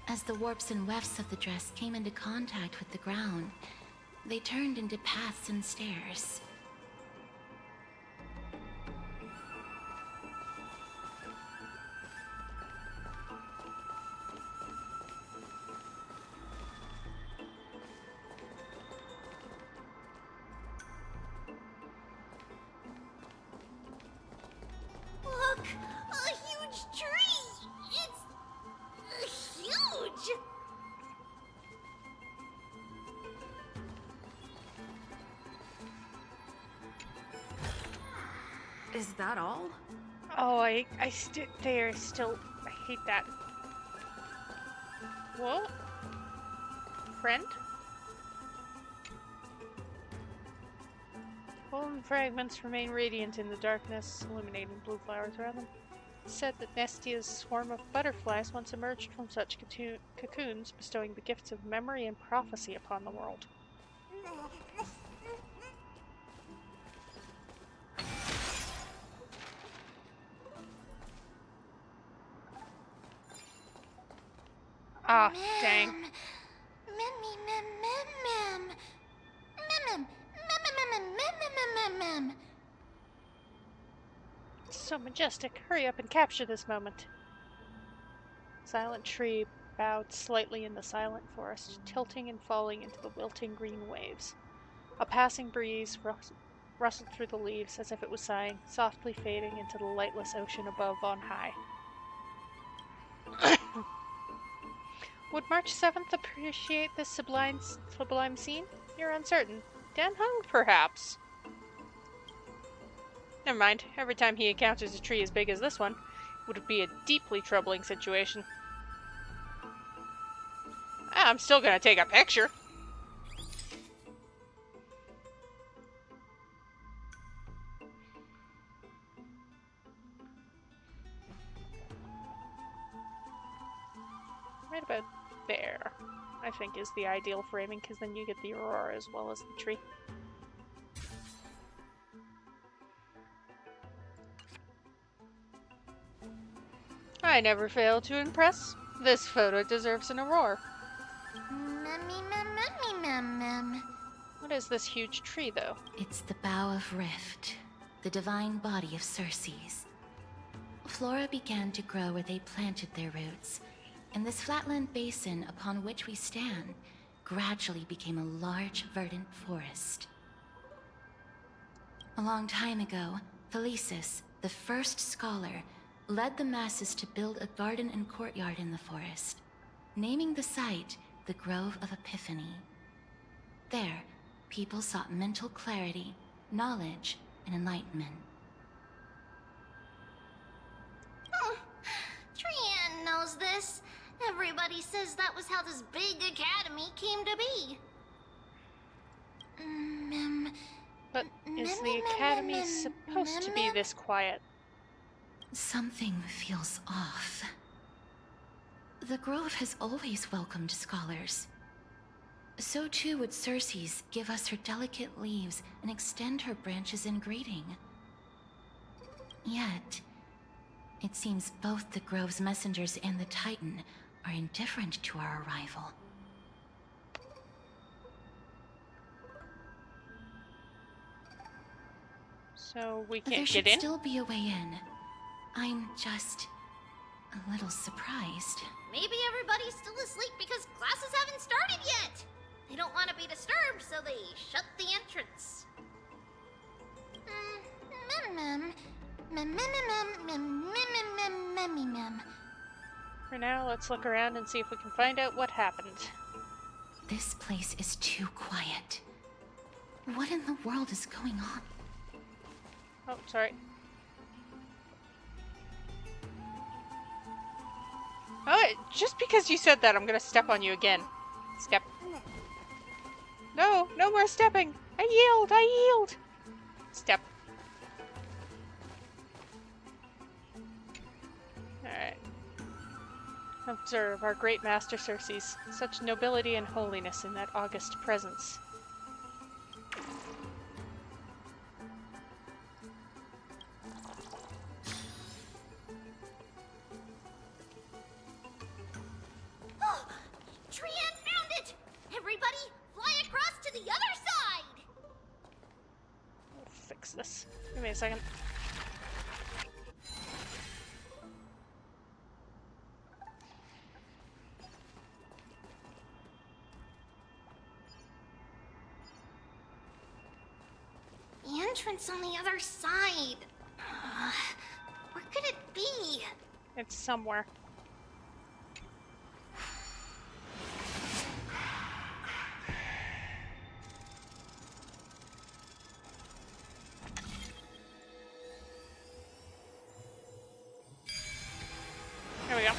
As the warps and wefts of the dress came into contact with the ground, they turned into paths and stairs. Look! A huge tree! It's... huge! Is that all? Oh, I hate that. Whoa. Friend? Golden fragments remain radiant in the darkness, illuminating blue flowers around them. It's said that Nestia's swarm of butterflies once emerged from such cocoons, bestowing the gifts of memory and prophecy upon the world. Ah, dang. It's so majestic. Hurry up and capture this moment. Silent tree bowed slightly in the silent forest, tilting and falling into the wilting green waves. A passing breeze rustled through the leaves as if it was sighing, softly fading into the lightless ocean above on high. Would March 7th appreciate this sublime scene? You're uncertain. Dan Hung, perhaps? Never mind. Every time he encounters a tree as big as this one, it would be a deeply troubling situation. I'm still gonna take a picture. Right about there, I think, is the ideal framing, because then you get the aurora as well as the tree. I never fail to impress. This photo deserves an aurora. What is this huge tree, though? It's the Bough of Rift, the divine body of Cersei's. Flora began to grow where they planted their roots, and this flatland basin upon which we stand gradually became a large, verdant forest. A long time ago, Thelesis, the first scholar, led the masses to build a garden and courtyard in the forest, naming the site the Grove of Epiphany. There, people sought mental clarity, knowledge, and enlightenment. Trianne knows this. Everybody says that was how this big academy came to be. But is the academy supposed to be this quiet? Something feels off. The Grove has always welcomed scholars. So too would Cersei's give us her delicate leaves and extend her branches in greeting. Yet, it seems both the Grove's messengers and the Titan are indifferent to our arrival. So we can't There get should in? still be a way in. I'm just a little surprised. Maybe everybody's still asleep because classes haven't started yet. They don't want to be disturbed, so they shut the entrance. For now, let's look around and see if we can find out what happened. This place is too quiet. What in the world is going on? Oh, sorry. Just because you said that, I'm gonna step on you again. Step. No, no more stepping. I yield, I yield. Step. Alright. Observe our great master Circes. Such nobility and holiness in that august presence. Oh, Trian found it! Everybody, fly across to the other side! We'll fix this. Give me a second. The entrance on the other side. Where could it be? It's somewhere. There we go.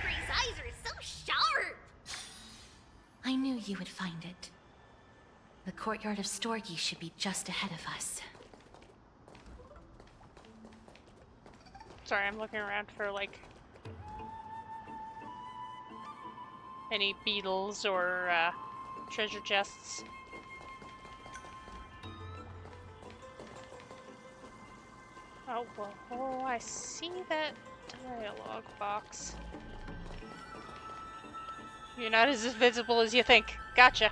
Gray's eyes are so sharp! I knew you would find it. The courtyard of Storgi should be just ahead of us. Sorry, I'm looking around for, like, any beetles or treasure chests. Oh, well, oh, I see that dialogue box. You're not as visible as you think. Gotcha.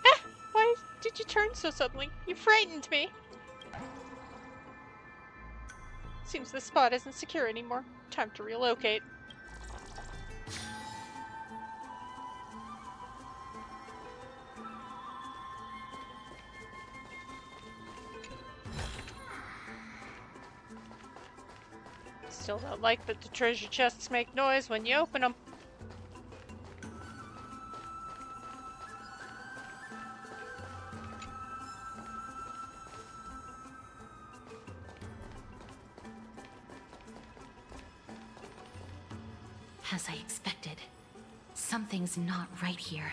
Ah! Why did you turn so suddenly? You frightened me. Seems this spot isn't secure anymore. Time to relocate. Still don't like that the treasure chests make noise when you open them. As I expected, something's not right here.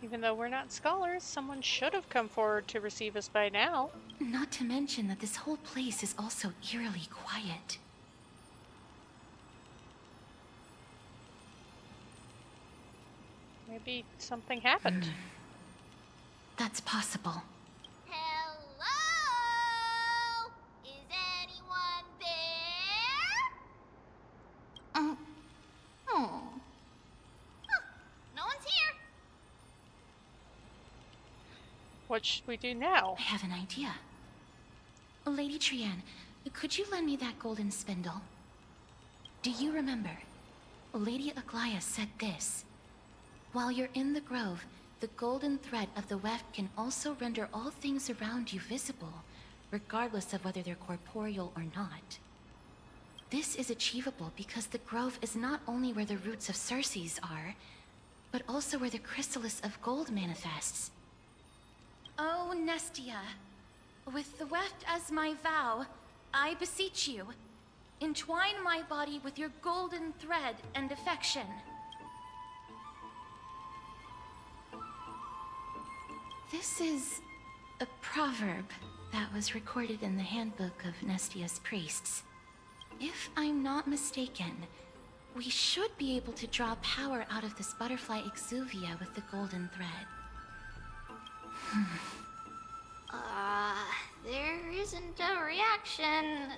Even though we're not scholars, someone should have come forward to receive us by now. Not to mention that this whole place is also eerily quiet. Maybe something happened. That's possible. Hello? Is anyone there? Huh, no one's here. What should we do now? I have an idea. Lady Trian, could you lend me that golden spindle? Do you remember? Lady Aglaia said this. While you're in the grove, the golden thread of the weft can also render all things around you visible, regardless of whether they're corporeal or not. This is achievable because the grove is not only where the roots of Circes are, but also where the chrysalis of gold manifests. Oh, Nestia, with the weft as my vow, I beseech you, entwine my body with your golden thread and affection. This is a proverb that was recorded in the handbook of Nestia's priests. If I'm not mistaken, we should be able to draw power out of this butterfly exuvia with the golden thread. There isn't a reaction.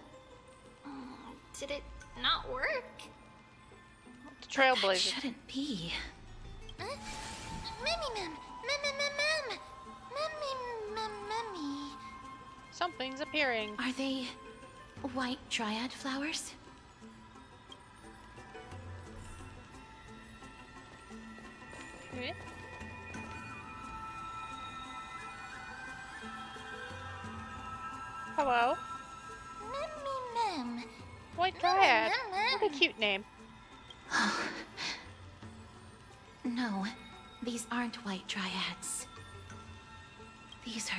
Did it not work? The Trailblazer. That shouldn't be. Something's appearing. Are they white dryad flowers? Eh? Hello? White Dryad. What a cute name. No, these aren't white dryads.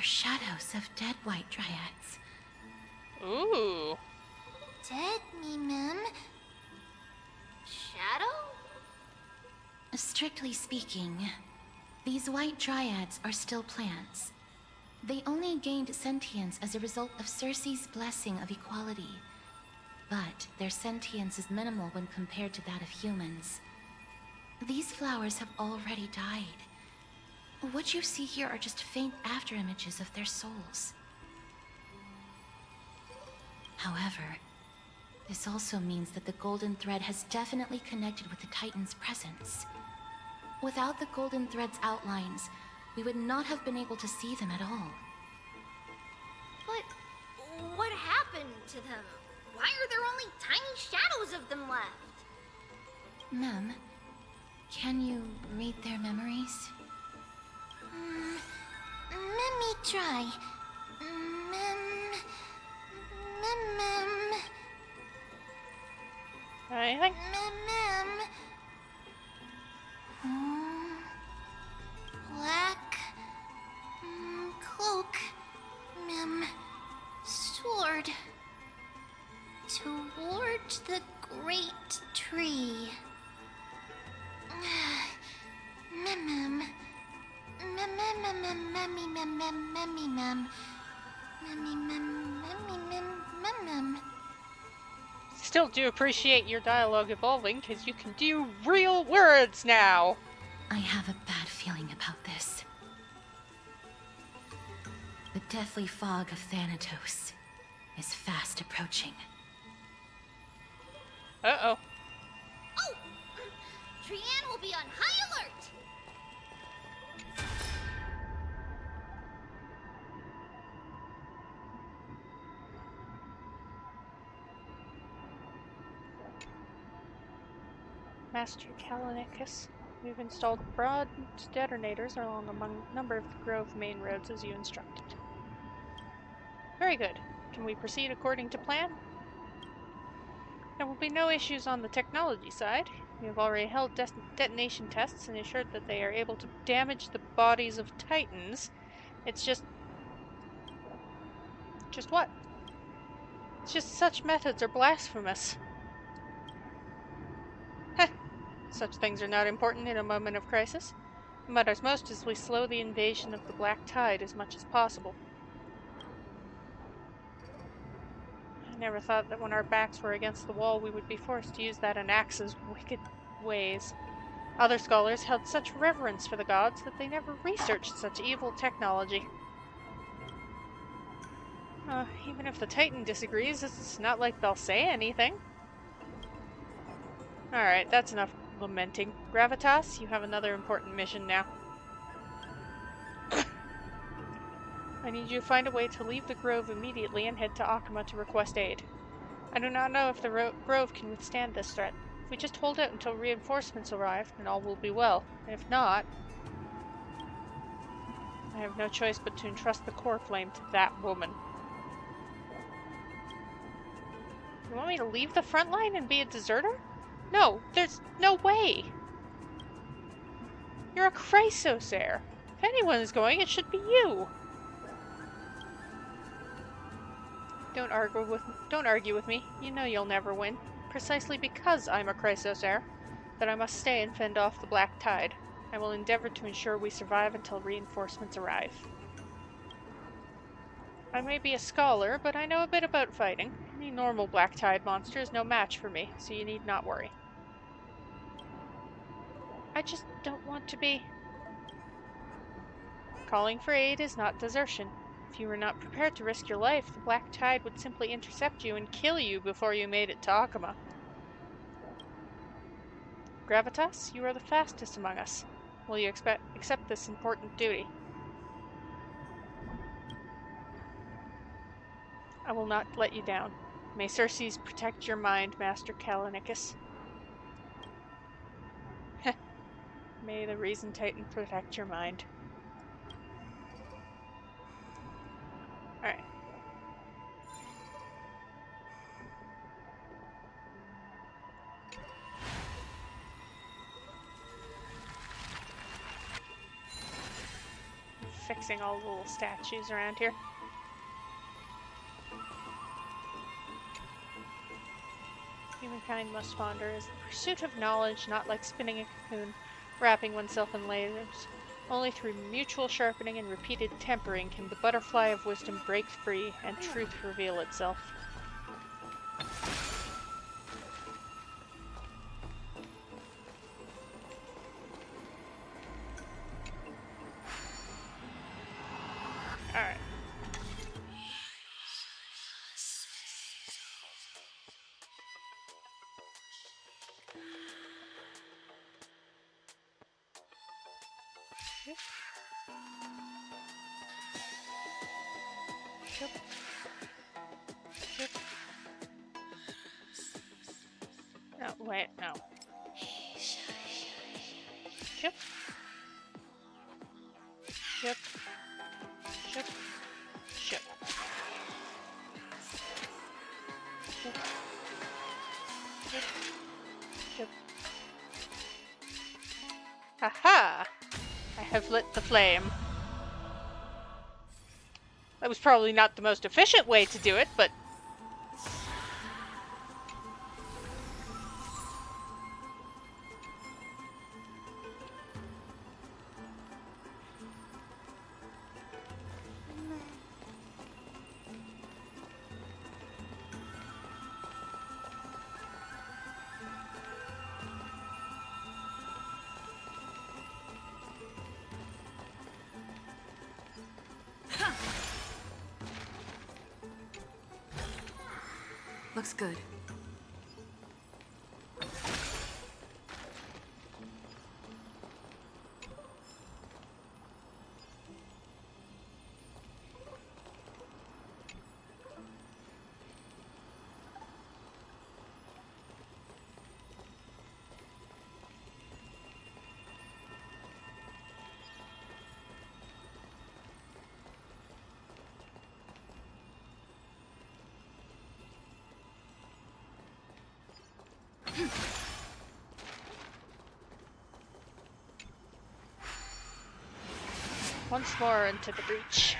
are shadows of dead white dryads. Ooh. Dead me, ma'am. Shadow? Strictly speaking, these white dryads are still plants. They only gained sentience as a result of Circe's blessing of equality. But their sentience is minimal when compared to that of humans. These flowers have already died. What you see here are just faint afterimages of their souls. However, this also means that the golden thread has definitely connected with the Titan's presence. Without the golden thread's outlines, we would not have been able to see them at all. But what happened to them? Why are there only tiny shadows of them left? Ma'am, can you read their memories? Let me try. Anything? Black cloak, sword towards the great tree. Still do appreciate your dialogue evolving, because you can do real words now! I have a bad feeling about this. The deathly fog of Thanatos is fast approaching. Uh-oh. Oh! Trianne will be on high alert! Master Kalanicus, we've installed broad detonators along a number of the Grove main roads as you instructed. Very good. Can we proceed according to plan? There will be no issues on the technology side. We have already held detonation tests and assured that they are able to damage the bodies of Titans. It's just... Just what? It's just such methods are blasphemous. Heh. Such things are not important in a moment of crisis. What matters most is we slow the invasion of the Black Tide as much as possible. I never thought that when our backs were against the wall we would be forced to use that Anax's wicked ways. Other scholars held such reverence for the gods that they never researched such evil technology. Even if the Titan disagrees, it's not like they'll say anything. Alright, that's enough lamenting. Gravitas, you have another important mission now. I need you to find a way to leave the Grove immediately and head to Akama to request aid. I do not know if the Grove can withstand this threat. If we just hold out until reinforcements arrive, then all will be well. And if not, I have no choice but to entrust the core flame to that woman. You want me to leave the front line and be a deserter? No, there's no way! You're a Chrysosaur. If anyone is going, it should be you! Don't argue with me. You know you'll never win. Precisely because I'm a Chrysosaur, that I must stay and fend off the Black Tide. I will endeavor to ensure we survive until reinforcements arrive. I may be a scholar, but I know a bit about fighting. Any normal Black Tide monster is no match for me, so you need not worry. I just don't want to be... Calling for aid is not desertion. If you were not prepared to risk your life, the Black Tide would simply intercept you and kill you before you made it to Akama. Gravitas, you are the fastest among us. Will you accept this important duty? I will not let you down. May Circes protect your mind, Master Kalanicus. May the Reason Titan protect your mind. Alright. Fix fixing all the little statues around here. Humankind must wander as the pursuit of knowledge, not like spinning a cocoon, wrapping oneself in layers. Only through mutual sharpening and repeated tempering can the butterfly of wisdom break free and truth reveal itself. Alright. Yep. Yep. Yep. No, wait, no. Yep. Yep. Ship. Ship. Ship. Ship. Ship. Haha! I have lit the flame. That was probably not the most efficient way to do it, but... Looks good. Once more into the breach.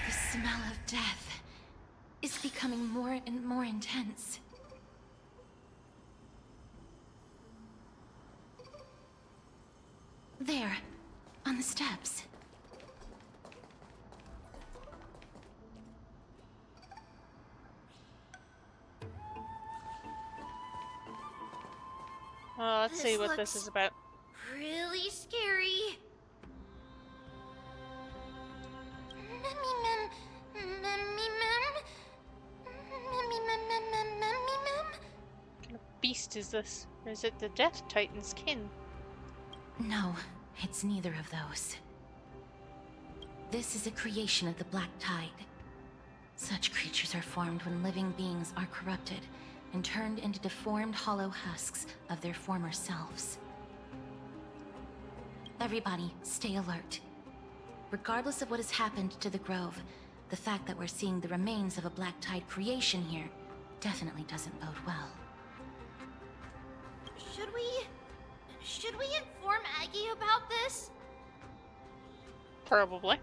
The smell of death is becoming more and more intense. There, on the steps. Let's see what this is about. Really scary. What kind of beast is this? Or is it the Death Titan's kin? No, it's neither of those. This is a creation of the Black Tide. Such creatures are formed when living beings are corrupted and turned into deformed hollow husks of their former selves. Everybody, stay alert. Regardless of what has happened to the Grove, the fact that we're seeing the remains of a Black Tide creation here definitely doesn't bode well. Should we inform Aggie about this? Probably.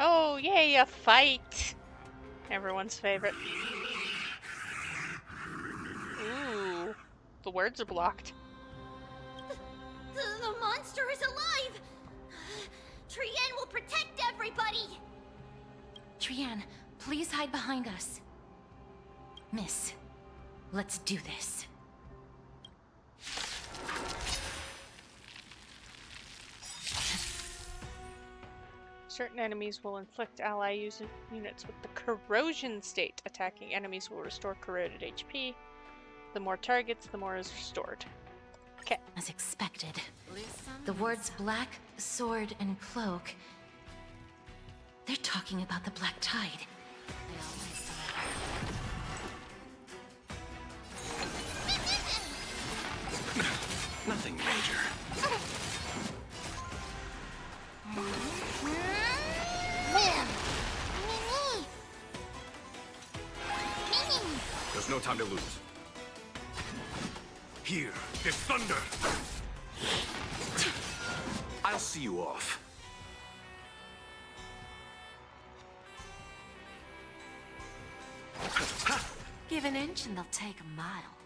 Oh, yay, a fight! Everyone's favorite. Ooh, the words are blocked. The monster is alive! Trienne will protect everybody! Trienne, please hide behind us. Miss, let's do this. Certain enemies will inflict ally units with the corrosion state. Attacking enemies will restore corroded HP. The more targets, the more is restored. Okay. As expected. The words black, sword, and cloak. They're talking about the Black Tide. Nothing major. time to lose. Here is thunder! I'll see you off. Give an inch and they'll take a mile.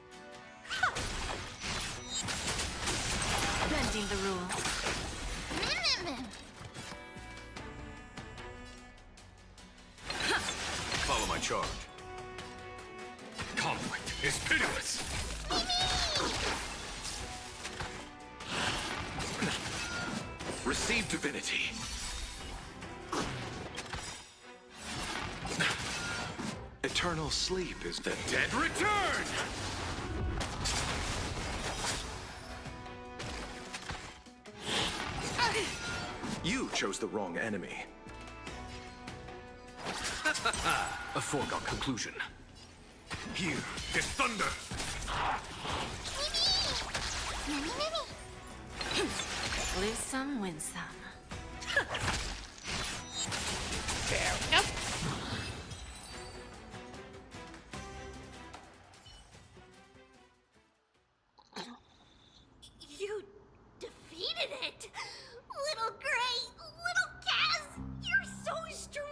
Bending the rules. Follow my charge. Conflict is pitiless! Receive divinity. Eternal sleep is the Dead return! You chose the wrong enemy. A foregone conclusion. Here is thunder! Lose some, win some. Fair enough. You defeated it! Little Gray, little Kaz, you're so strong!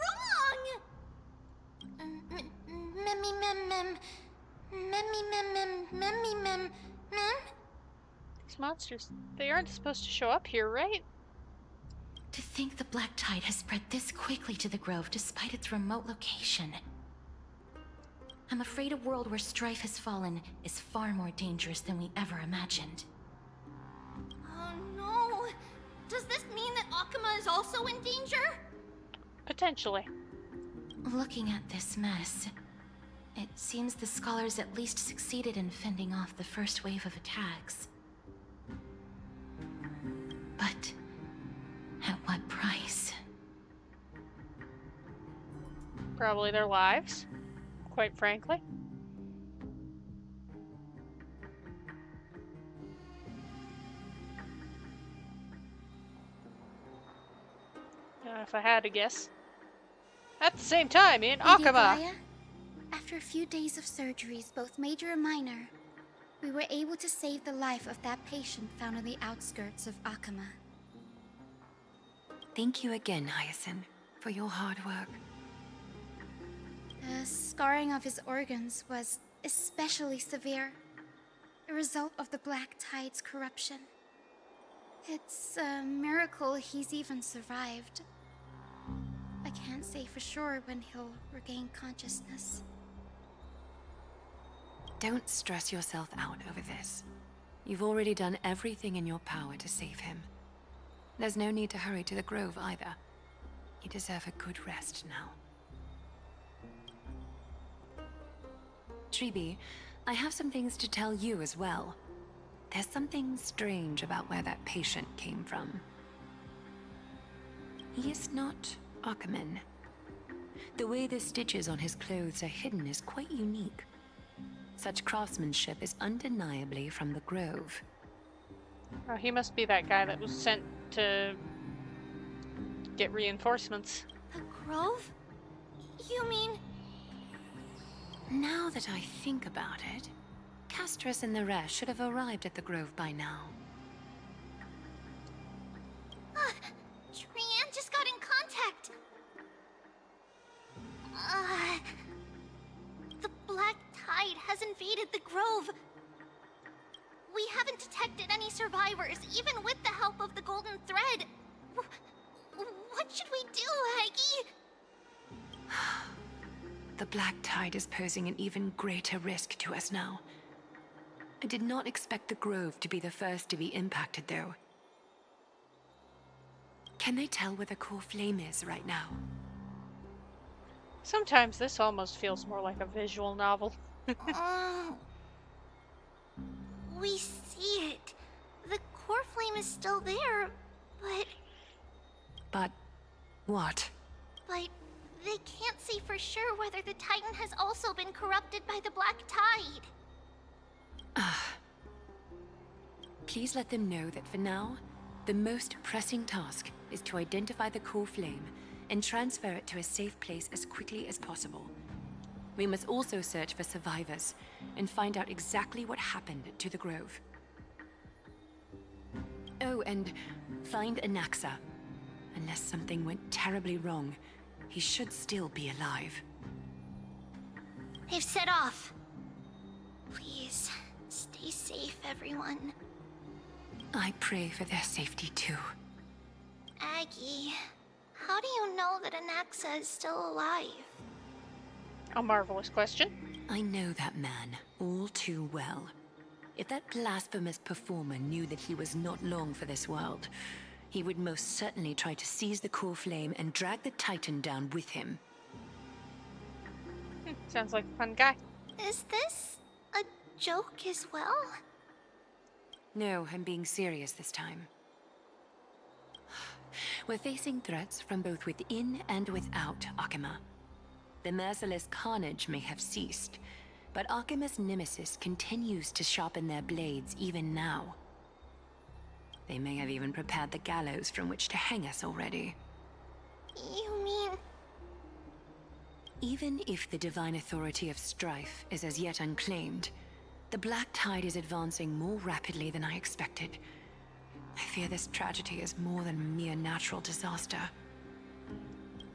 These monsters, they aren't supposed to show up here, right? To think the black tide has spread this quickly to the grove despite its remote location. I'm afraid a world where strife has fallen is far more dangerous than we ever imagined. Oh no! Does this mean that Akuma is also in danger? Potentially. Looking at this mess, it seems the scholars at least succeeded in fending off the first wave of attacks. But at what price? Probably their lives, quite frankly. If I had to guess. At the same time, in Lady Akuma. Gaia, after a few days of surgeries, both major and minor, we were able to save the life of that patient found on the outskirts of Akuma. Thank you again, Hyacinth, for your hard work. The scarring of his organs was especially severe, a result of the Black Tide's corruption. It's a miracle he's even survived. I can't say for sure when he'll regain consciousness. Don't stress yourself out over this. You've already done everything in your power to save him. There's no need to hurry to the grove either. You deserve a good rest now. Tribi, I have some things to tell you as well. There's something strange about where that patient came from. He is not Akuman. The way the stitches on his clothes are hidden is quite unique. Such craftsmanship is undeniably from the Grove. Oh, he must be that guy that was sent to get reinforcements. The Grove? You mean... Now that I think about it, Castris and the rest should have arrived at the Grove by now. Trian just got in contact! The Black Tide has invaded the Grove. We haven't detected any survivors, even with the help of the Golden Thread. What should we do, Aggie? The Black Tide is posing an even greater risk to us now. I did not expect the Grove to be the first to be impacted, though. Can they tell where the core flame is right now? Sometimes this almost feels more like a visual novel. We see it. The core flame is still there, but... But what? But they can't say for sure whether the Titan has also been corrupted by the Black Tide. Please let them know that for now, the most pressing task is to identify the core flame and transfer it to a safe place as quickly as possible. We must also search for survivors and find out exactly what happened to the Grove. Oh, and find Anaxa. Unless something went terribly wrong, he should still be alive. They've set off. Please, stay safe, everyone. I pray for their safety too. Aggie, how do you know that Anaxa is still alive? A marvelous question. I know that man all too well. If that blasphemous performer knew that he was not long for this world, he would most certainly try to seize the core flame and drag the Titan down with him. Sounds like a fun guy. Is this a joke as well? No, I'm being serious this time. We're facing threats from both within and without Akima. The merciless carnage may have ceased, but Akima's nemesis continues to sharpen their blades even now. They may have even prepared the gallows from which to hang us already. You mean... Even if the divine authority of strife is as yet unclaimed, the Black Tide is advancing more rapidly than I expected. I fear this tragedy is more than a mere natural disaster.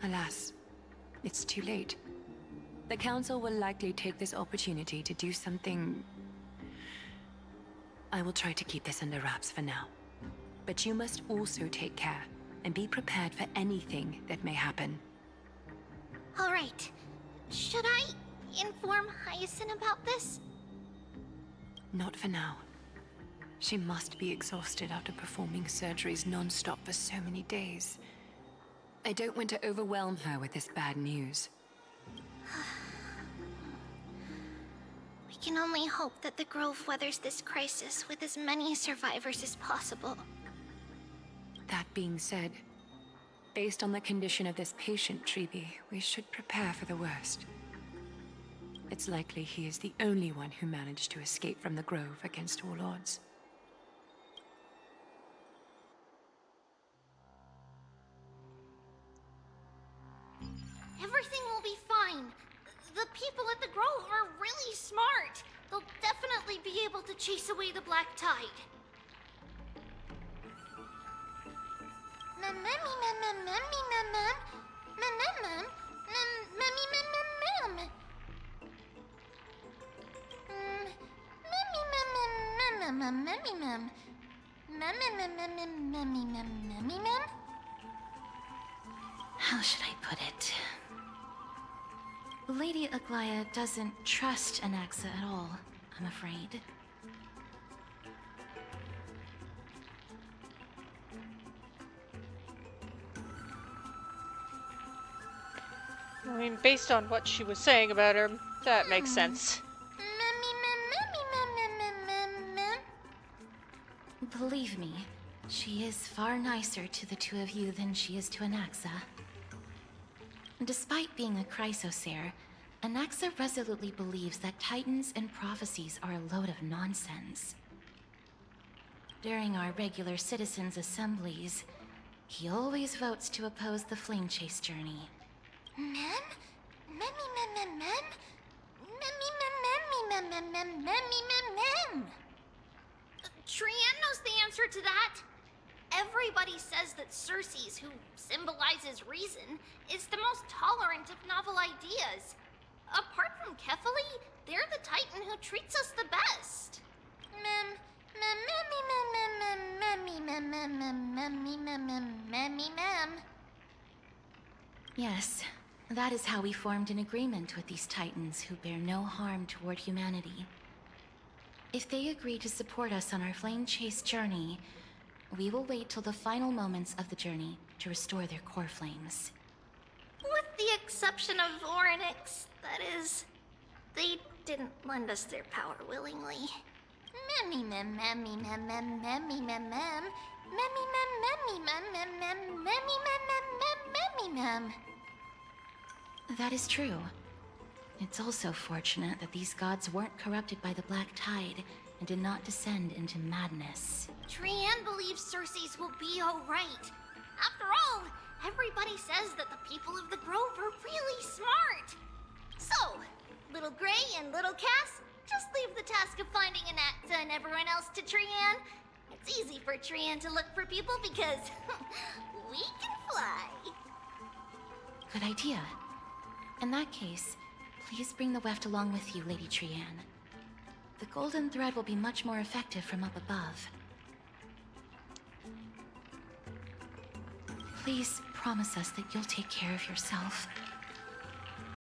Alas, it's too late. The Council will likely take this opportunity to do something... I will try to keep this under wraps for now. But you must also take care and be prepared for anything that may happen. All right. Should I inform Hyacinth about this? Not for now. She must be exhausted after performing surgeries non-stop for so many days. I don't want to overwhelm her with this bad news. We can only hope that the Grove weathers this crisis with as many survivors as possible. That being said, based on the condition of this patient, Treeby, we should prepare for the worst. It's likely he is the only one who managed to escape from the Grove against all odds. Everything will be fine. The people at the Grove are really smart. They'll definitely be able to chase away the Black Tide. How should I put it? Lady Aglaia doesn't trust Anaxa at all, I'm afraid. I mean, based on what she was saying about her, that makes sense. Believe me, she is far nicer to the two of you than she is to Anaxa. Despite being a Chrysosaur, Anaxa resolutely believes that Titans and prophecies are a load of nonsense. During our regular citizens' assemblies, he always votes to oppose the Flame Chase journey. Trian knows the answer to that. Everybody says that Circes, who symbolizes reason, is the most tolerant of novel ideas. Apart from Kefali, they're the Titan who treats us the best. Yes, that is how we formed an agreement with these Titans who bear no harm toward humanity. If they agree to support us on our Flame Chase journey, we will wait till the final moments of the journey to restore their core flames. With the exception of Orynyx, that is. They didn't lend us their power willingly. That is true. It's also fortunate that these gods weren't corrupted by the Black Tide and did not descend into madness. Trian believes Circes will be alright. After all, everybody says that the people of the Grove are really smart. So, Little Gray and Little Cass, just leave the task of finding Anatza and everyone else to Trian. It's easy for Trian to look for people because we can fly. Good idea. In that case, please bring the weft along with you, Lady Trian. The golden thread will be much more effective from up above. Please promise us that you'll take care of yourself.